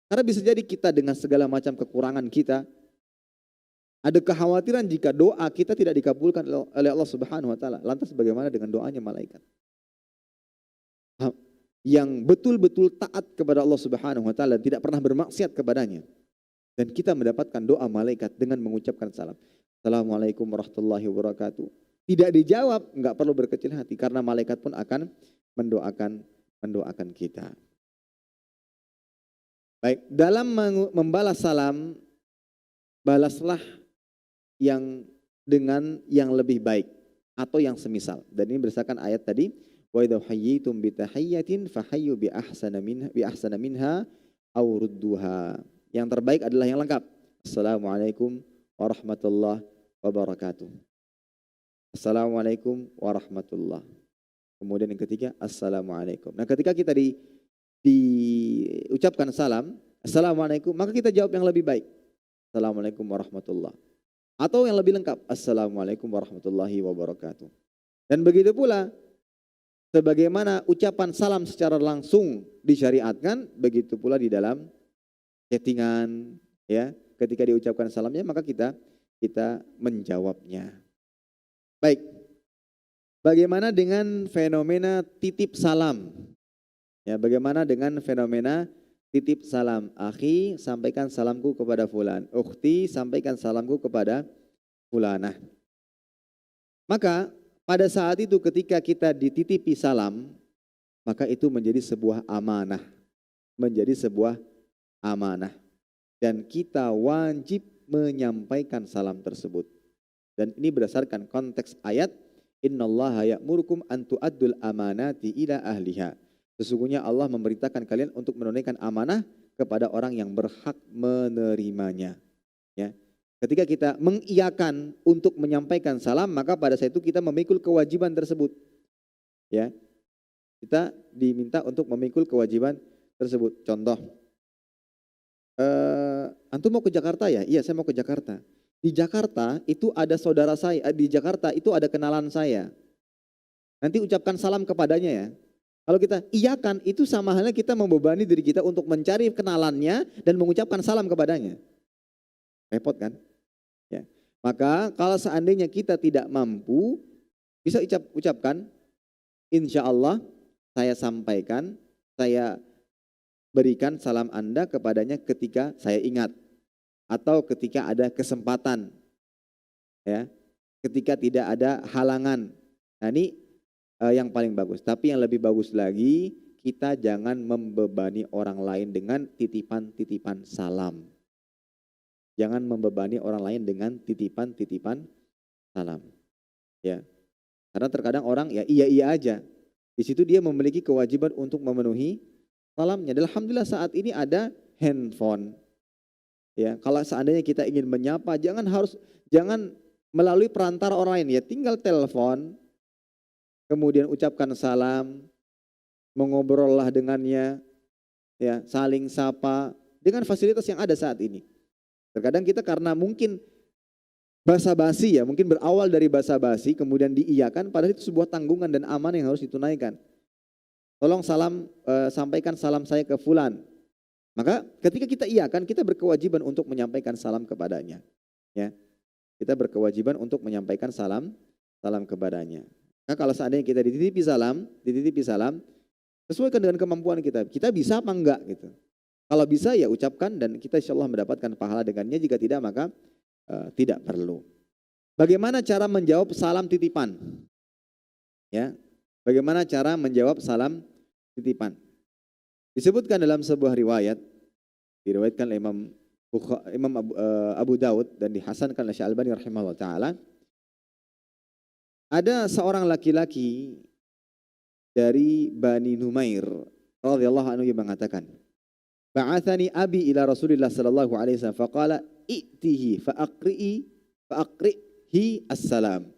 Karena bisa jadi kita dengan segala macam kekurangan kita, ada kekhawatiran jika doa kita tidak dikabulkan oleh Allah Subhanahu wa taala. Lantas bagaimana dengan doanya malaikat? Yang betul-betul taat kepada Allah Subhanahu wa taala, tidak pernah bermaksiat kepadanya. Dan kita mendapatkan doa malaikat dengan mengucapkan salam. Assalamualaikum warahmatullahi wabarakatuh. Tidak dijawab, enggak perlu berkecil hati karena malaikat pun akan mendoakan kita. Baik, dalam membalas salam, balaslah yang dengan yang lebih baik atau yang semisal. Dan ini berdasarkan ayat tadi, wa idza hayyitum bi tahiyyatin fahayyu bi ahsana minha aw rudduha. Yang terbaik adalah yang lengkap. Assalamualaikum warahmatullahi wabarakatuh. Assalamualaikum warahmatullahi. Kemudian yang ketiga, assalamualaikum. Nah, ketika kita diucapkan salam, assalamualaikum, maka kita jawab yang lebih baik. Assalamualaikum warahmatullahi. Atau yang lebih lengkap, assalamualaikum warahmatullahi wabarakatuh. Dan begitu pula, sebagaimana ucapan salam secara langsung disyariatkan, begitu pula di dalam chattingan, ya, ketika diucapkan salamnya maka kita menjawabnya. Baik, bagaimana dengan fenomena titip salam? Ya, bagaimana dengan fenomena titip salam? Akhi, sampaikan salamku kepada fulan. Ukhti, sampaikan salamku kepada fulanah. Maka pada saat itu ketika kita dititipi salam, maka itu menjadi sebuah amanah. Menjadi sebuah amanah. Dan kita wajib menyampaikan salam tersebut. Dan ini berdasarkan konteks ayat, innallaha ya'murukum an tu'addul amanati ila ahliha. Sesungguhnya Allah memerintahkan kalian untuk menunaikan amanah kepada orang yang berhak menerimanya. Ya. Ketika kita mengiyakan untuk menyampaikan salam, maka pada saat itu kita memikul kewajiban tersebut. Ya. Kita diminta untuk memikul kewajiban tersebut. Contoh, antum mau ke Jakarta ya? Iya, saya mau ke Jakarta. Di Jakarta itu ada saudara saya, di Jakarta itu ada kenalan saya. Nanti ucapkan salam kepadanya ya. Kalau kita iyakan, itu sama halnya kita membebani diri kita untuk mencari kenalannya dan mengucapkan salam kepadanya. Repot kan? Ya. Maka kalau seandainya kita tidak mampu, bisa ucapkan, insya Allah saya sampaikan, saya berikan salam Anda kepadanya ketika saya ingat. Atau ketika ada kesempatan. Ya. Ketika tidak ada halangan. Nah ini yang paling bagus. Tapi yang lebih bagus lagi, kita jangan membebani orang lain dengan titipan-titipan salam. Jangan membebani orang lain dengan titipan-titipan salam. Ya. Karena terkadang orang ya iya aja. Di situ dia memiliki kewajiban untuk memenuhi salamnya. Dan alhamdulillah saat ini ada handphone. Ya, kalau seandainya kita ingin menyapa, jangan melalui perantara orang lain ya, tinggal telepon, kemudian ucapkan salam, mengobrollah dengannya, ya, saling sapa dengan fasilitas yang ada saat ini. Terkadang kita karena mungkin basa-basi ya, mungkin berawal dari basa-basi kemudian diiyakan, padahal itu sebuah tanggungan dan amanah yang harus ditunaikan. Tolong sampaikan salam saya ke fulan. Maka ketika kita iyakan, kita berkewajiban untuk menyampaikan salam kepadanya. Ya. kita berkewajiban untuk menyampaikan salam kepadanya. Nah, kalau seandainya kita dititipi salam, sesuaikan dengan kemampuan kita. Kita bisa apa enggak gitu. Kalau bisa ya ucapkan dan kita insya Allah mendapatkan pahala dengannya. Jika tidak maka tidak perlu. Bagaimana cara menjawab salam titipan? Ya, bagaimana cara menjawab salam titipan? Disebutkan dalam sebuah riwayat, diriwayatkan oleh Imam Abu Daud dan dihasankan oleh Syekh Albani rahimahullah taala. Ada seorang laki-laki dari Bani Numair radhiyallahu anhu yang mengatakan, "Ba'athani abi ila Rasulillah sallallahu alaihi wasallam faqala i'tihi fa'aqrihi as-salam."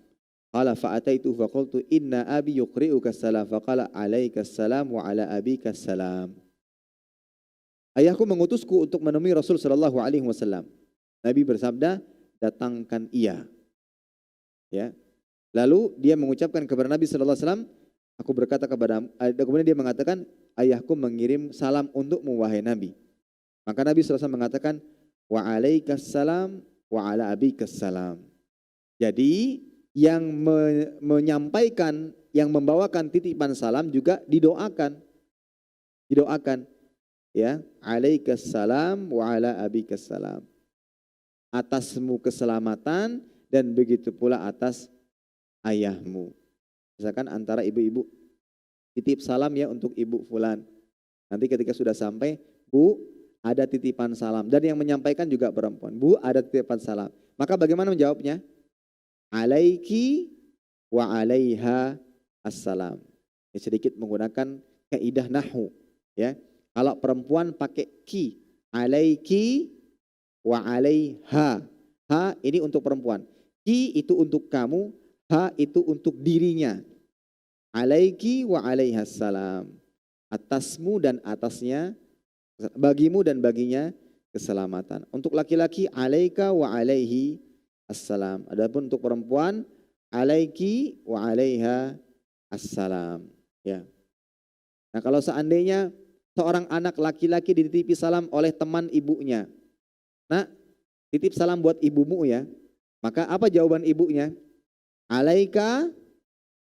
Qala fa'ataitu faqultu inna abi yuqri'uka as-salam faqala 'alaika as-salam wa 'ala abika as-salam. Ayahku mengutusku untuk menemui Rasul sallallahu alaihi wasallam. Nabi bersabda, "Datangkan ia." Ya. Lalu dia mengucapkan kepada Nabi sallallahu alaihi wasallam, "Aku berkata kepada," kemudian dia mengatakan, "Ayahku mengirim salam untukmu wahai Nabi." Maka Nabi sallallahu alaihi wasallam mengatakan, "Wa 'alaikas salam wa 'ala abikas salam." Jadi yang menyampaikan, yang membawakan titipan salam juga didoakan. Didoakan. Ya, alaikas salam wa ala abikas salam. Atasmu keselamatan dan begitu pula atas ayahmu. Misalkan antara ibu-ibu, titip salam ya untuk ibu fulan. Nanti ketika sudah sampai, Bu, ada titipan salam. Dan yang menyampaikan juga perempuan. Bu, ada titipan salam. Maka bagaimana menjawabnya? Alaiki wa alaiha assalam. Ya, sedikit menggunakan kaidah nahwu. Ya, kalau perempuan pakai ki, alaiki wa alaiha. Ha ini untuk perempuan. Ki itu untuk kamu, ha itu untuk dirinya. Alaiki wa alaiha assalam. Atasmu dan atasnya, bagimu dan baginya keselamatan. Untuk laki-laki alaika wa alaihi assalam. Adapun untuk perempuan alaiki wa alaiha assalam. Ya. Nah, kalau seandainya seorang anak laki-laki dititipi salam oleh teman ibunya. Nah, titip salam buat ibumu ya. Maka apa jawaban ibunya? Alaika,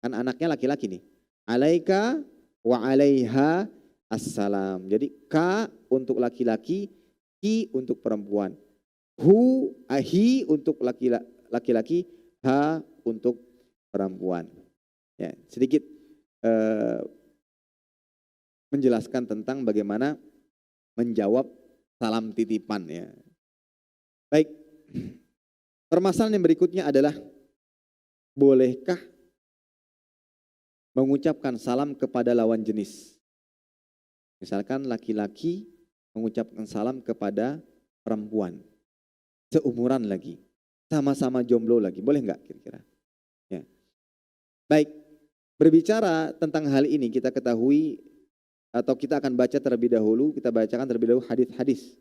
kan anaknya laki-laki nih. Alaika wa alaiha assalam. Jadi ka untuk laki-laki, ki untuk perempuan. Hu, ahi untuk laki-laki, ha untuk perempuan. Ya, sedikit menjelaskan tentang bagaimana menjawab salam titipan ya. Baik, permasalahan yang berikutnya adalah bolehkah mengucapkan salam kepada lawan jenis? Misalkan laki-laki mengucapkan salam kepada perempuan. Seumuran lagi, sama-sama jomblo lagi, boleh nggak kira-kira? Ya. Baik, berbicara tentang hal ini kita ketahui atau kita akan baca terlebih dahulu, kita bacakan terlebih dahulu hadis-hadis.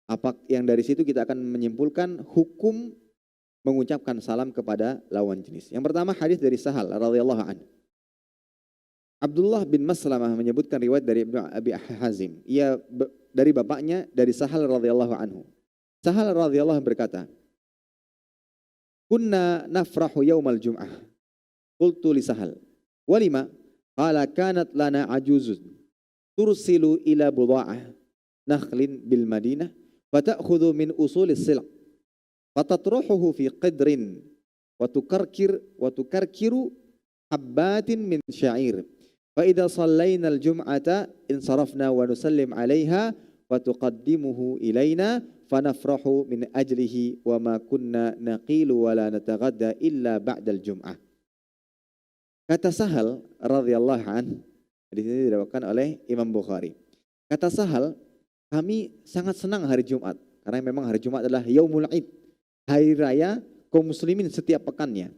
Apa yang dari situ kita akan menyimpulkan hukum mengucapkan salam kepada lawan jenis. Yang pertama hadis dari Sahal radhiyallahu anhu. Abdullah bin Maslamah menyebutkan riwayat dari Ibnu Abi Hazim. Ia dari bapaknya dari Sahal radhiyallahu anhu. Sahal radhiyallahu berkata, "Kunna nafrahu yaumal jum'ah." Qultu li Sahal, "Walima?" Qala kanat lana ajuzun tursilu ila buda'ah nakhlin bil Madinah fata'khudhu min usulis silq fatatruhuhu fi qidrin wa tukarkiru habbatin min sya'ir fa idza sallayna al jum'ata insarafna wa nusallim 'alayha wa tuqaddimuhu ilaina fanafrahu min ajlihi wa ma kunna naqilu wa la nataghadda illa ba'dal jum'ah." Kata Sahal radhiyallahu an, di sini diriwayatkan oleh Imam Bukhari. Kata Sahal, kami sangat senang hari Jumat karena memang hari Jumat adalah Yaumul Id, hari raya kaum muslimin setiap pekannya.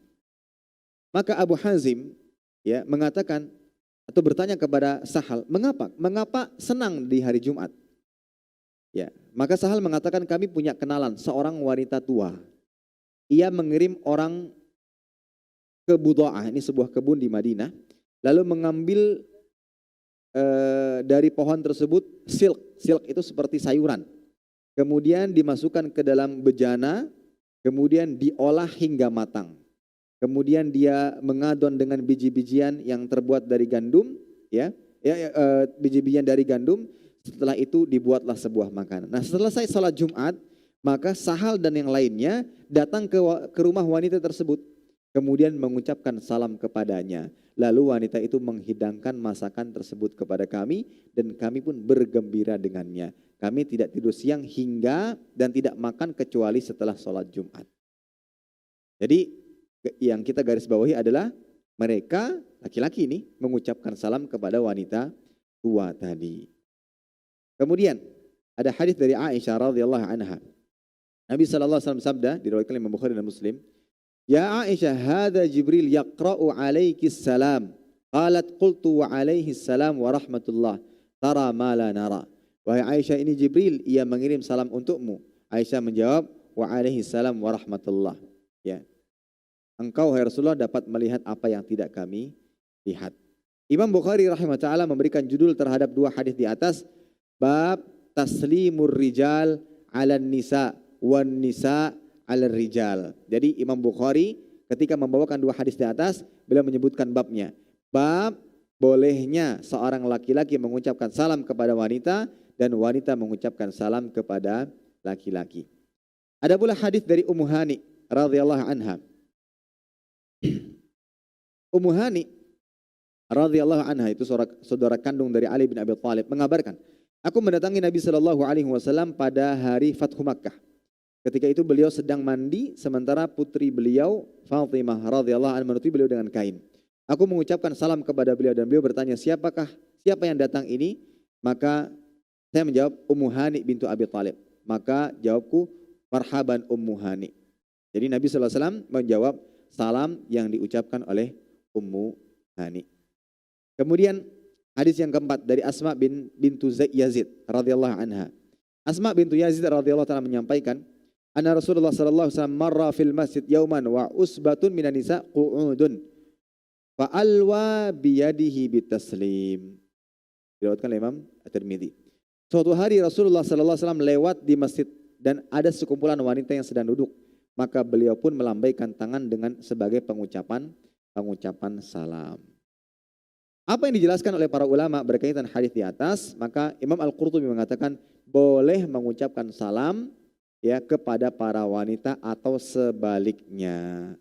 Maka Abu Hazim ya mengatakan atau bertanya kepada Sahal, "Mengapa senang di hari Jumat?" Ya, maka Sahal mengatakan kami punya kenalan seorang wanita tua. Ia mengirim orang ke Buda'ah, ini sebuah kebun di Madinah, lalu mengambil dari pohon tersebut silk itu seperti sayuran, kemudian dimasukkan ke dalam bejana, kemudian diolah hingga matang. Kemudian dia mengadon dengan biji-bijian yang terbuat dari gandum, biji-bijian dari gandum. Setelah itu dibuatlah sebuah makanan. Nah, selesai sholat Jumat, maka Sahal dan yang lainnya datang ke rumah wanita tersebut. Kemudian mengucapkan salam kepadanya. Lalu wanita itu menghidangkan masakan tersebut kepada kami dan kami pun bergembira dengannya. Kami tidak tidur siang hingga dan tidak makan kecuali setelah sholat Jumat. Jadi yang kita garis bawahi adalah mereka laki-laki ini mengucapkan salam kepada wanita tua tadi. Kemudian ada hadis dari Aisyah radhiyallahu anha. Nabi sallallahu alaihi wasallam sabda diriwayatkan Imam Bukhari dan Muslim, "Ya Aisyah, hadza Jibril yaqra'u 'alaiki salam." Qalat qultu wa 'alaihi salam wa rahmatullah. Tara ma la nara. Wahai Aisyah, ini Jibril, ia mengirim salam untukmu. Aisyah menjawab, wa 'alaihi salam wa rahmatullah. Ya. Engkau, hai Rasulullah, dapat melihat apa yang tidak kami lihat. Imam Bukhari rahimahullah memberikan judul terhadap dua hadis di atas, bab taslimur rijal 'alan nisa wan nisa 'alal rijal. Jadi Imam Bukhari ketika membawakan dua hadis di atas, beliau menyebutkan babnya. Bab bolehnya seorang laki-laki mengucapkan salam kepada wanita dan wanita mengucapkan salam kepada laki-laki. Ada pula hadis dari Ummu Hani radhiyallahu anha. Ummu Hani radhiyallahu anha itu saudara kandung dari Ali bin Abi Thalib mengabarkan, aku mendatangi Nabi sallallahu alaihi wasallam pada hari Fathu Makkah. Ketika itu beliau sedang mandi sementara putri beliau Fatimah radhiyallahu anha menutupi beliau dengan kain. Aku mengucapkan salam kepada beliau dan beliau bertanya, siapa yang datang ini? Maka saya menjawab, Ummu Hani bintu Abi Thalib. Maka jawabku, marhaban Ummu Hani. Jadi Nabi sallallahu alaihi wasallam menjawab salam yang diucapkan oleh Ummu Hani. Kemudian hadis yang keempat dari Asma bintu Yazid radhiyallahu anha. Asma bintu Yazid radhiyallahu taala menyampaikan, anna Rasulullah sallallahu alaihi wasallam marra fil masjid yauman wa usbatun minan nisa qu'udun fa alwa biyadihi bitaslim. Diriwayatkan oleh Imam At-Tirmidzi. Suatu hari Rasulullah sallallahu alaihi wasallam lewat di masjid dan ada sekumpulan wanita yang sedang duduk. Maka beliau pun melambaikan tangan dengan sebagai pengucapan salam. Apa yang dijelaskan oleh para ulama berkaitan hadis di atas, maka Imam Al-Qurtubi mengatakan boleh mengucapkan salam ya kepada para wanita atau sebaliknya.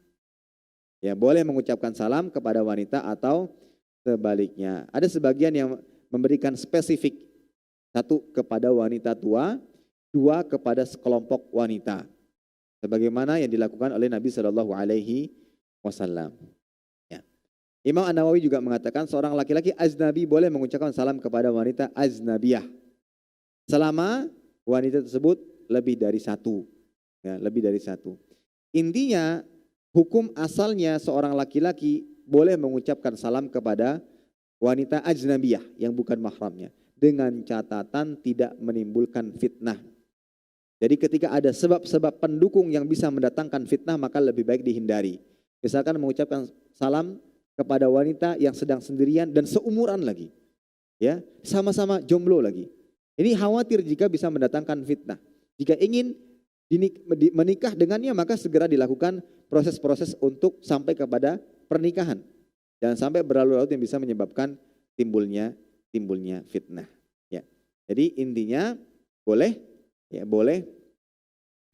Ya, boleh mengucapkan salam kepada wanita atau sebaliknya. Ada sebagian yang memberikan spesifik, satu kepada wanita tua, dua kepada sekelompok wanita. Sebagaimana yang dilakukan oleh Nabi Shallallahu Alaihi Wasallam. Ya. Imam An-Nawawi juga mengatakan seorang laki-laki ajnabi boleh mengucapkan salam kepada wanita ajnabiyah selama wanita tersebut lebih dari satu. Ya, lebih dari satu. Intinya hukum asalnya seorang laki-laki boleh mengucapkan salam kepada wanita ajnabiyah yang bukan mahramnya dengan catatan tidak menimbulkan fitnah. Jadi ketika ada sebab-sebab pendukung yang bisa mendatangkan fitnah maka lebih baik dihindari. Misalkan mengucapkan salam kepada wanita yang sedang sendirian dan seumuran lagi. Ya, sama-sama jomblo lagi. Ini khawatir jika bisa mendatangkan fitnah. Jika ingin menikah dengannya maka segera dilakukan proses-proses untuk sampai kepada pernikahan. Jangan sampai berlarut-larut yang bisa menyebabkan timbulnya fitnah. Ya. Jadi intinya boleh,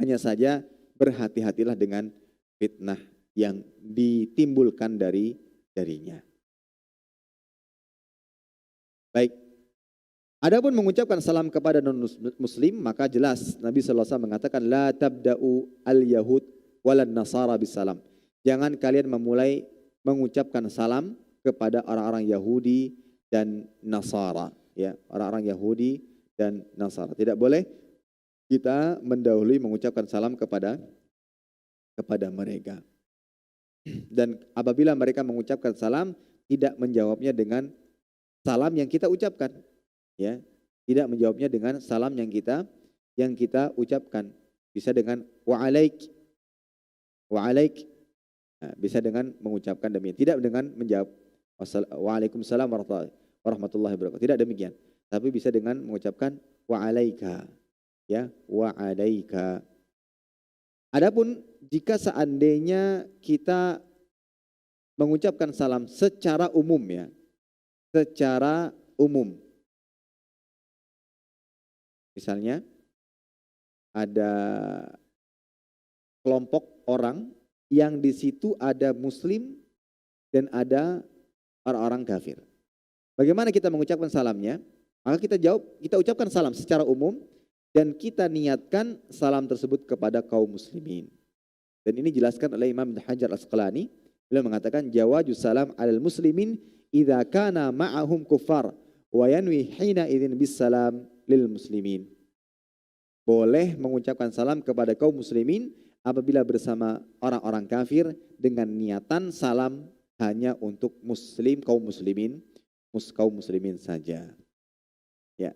hanya saja berhati-hatilah dengan fitnah yang ditimbulkan darinya. Baik. Adapun mengucapkan salam kepada non-muslim maka jelas Nabi sallallahu alaihi wasallam mengatakan la tabda'u al-yahud walan nasara bisalam. Jangan kalian memulai mengucapkan salam kepada orang-orang Yahudi dan Nasara, ya, orang-orang Yahudi dan Nasara. Tidak boleh kita mendahului mengucapkan salam kepada mereka. Dan apabila mereka mengucapkan salam, tidak menjawabnya dengan salam yang kita ucapkan, ya, tidak menjawabnya dengan salam yang kita ucapkan. Bisa dengan wa'alaik, nah, bisa dengan mengucapkan demikian, tidak dengan menjawab waalaikumsalam warahmatullahi wabarakatuh, tidak demikian, tapi bisa dengan mengucapkan wa'alaika. Ya, wa alaika. Adapun jika seandainya kita mengucapkan salam secara umum ya, secara umum. Misalnya ada kelompok orang yang di situ ada muslim dan ada orang-orang kafir. Bagaimana kita mengucapkan salamnya? Maka kita ucapkan salam secara umum dan kita niatkan salam tersebut kepada kaum muslimin. Dan ini dijelaskan oleh Imam Ibnu Hajar Al-Asqalani. Beliau mengatakan jawazus salam 'alal muslimin idza kana ma'ahum kuffar wa yanwi hina idzin bis salam lil muslimin. Boleh mengucapkan salam kepada kaum muslimin apabila bersama orang-orang kafir dengan niatan salam hanya untuk kaum muslimin saja. Ya.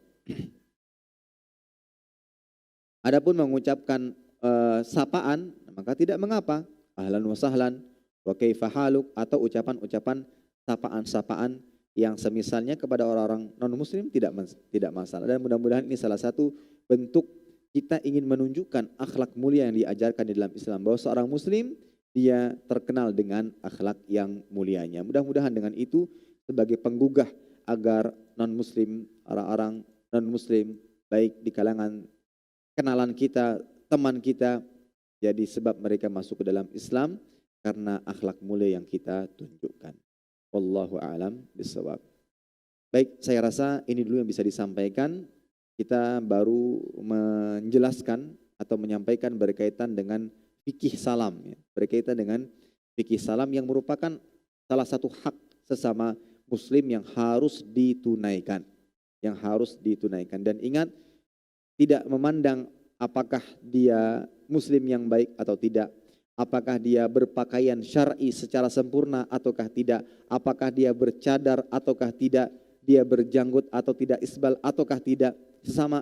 Adapun mengucapkan sapaan maka tidak mengapa. Ahlan wa sahlan wa kaifa haluk atau ucapan-ucapan sapaan-sapaan yang semisalnya kepada orang-orang non-muslim tidak masalah. Dan mudah-mudahan ini salah satu bentuk kita ingin menunjukkan akhlak mulia yang diajarkan di dalam Islam, bahwa seorang muslim dia terkenal dengan akhlak yang mulianya. Mudah-mudahan dengan itu sebagai penggugah agar non-muslim, orang-orang non-muslim baik di kalangan kenalan kita, teman kita, jadi sebab mereka masuk ke dalam Islam karena akhlak mulia yang kita tunjukkan. Wallahu a'lam bishawab. Baik, saya rasa ini dulu yang bisa disampaikan. Kita baru menjelaskan atau menyampaikan berkaitan dengan fikih salam, ya. Berkaitan dengan fikih salam yang merupakan salah satu hak sesama muslim yang harus ditunaikan. Dan ingat, tidak memandang apakah dia muslim yang baik atau tidak, apakah dia berpakaian syar'i secara sempurna ataukah tidak, apakah dia bercadar ataukah tidak, dia berjanggut atau tidak, isbal ataukah tidak,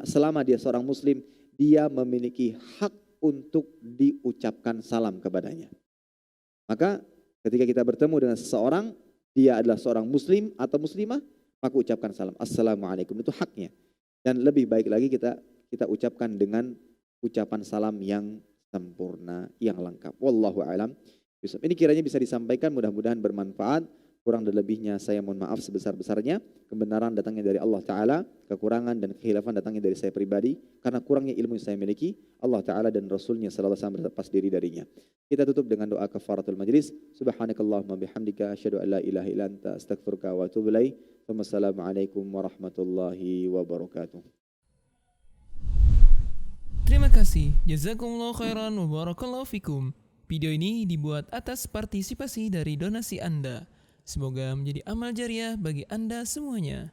selama dia seorang muslim, dia memiliki hak untuk diucapkan salam kepadanya. Maka ketika kita bertemu dengan seseorang, dia adalah seorang muslim atau muslimah, maka ucapkan salam. Assalamualaikum, itu haknya. Dan lebih baik lagi kita ucapkan dengan ucapan salam yang sempurna, yang lengkap. Wallahu a'lam. Ini kiranya bisa disampaikan, mudah-mudahan bermanfaat. Kurang dan lebihnya saya mohon maaf sebesar-besarnya. Kebenaran datangnya dari Allah Ta'ala, kekurangan dan kehilafan datangnya dari saya pribadi. Karena kurangnya ilmu yang saya miliki, Allah Ta'ala dan Rasulnya sallallahu alaihi wasallam berlepas diri darinya. Kita tutup dengan doa kafaratul majlis. Subhanakallahumma bihamdika asyhadu an la ilaha illa anta astaghfiruka wa atubu ilaik. Wassalamualaikum warahmatullahi wabarakatuh. Terima kasih. Jazakumullah khairan wa barakallahu fikum. Video ini dibuat atas partisipasi dari donasi Anda. Semoga menjadi amal jariah bagi Anda semuanya.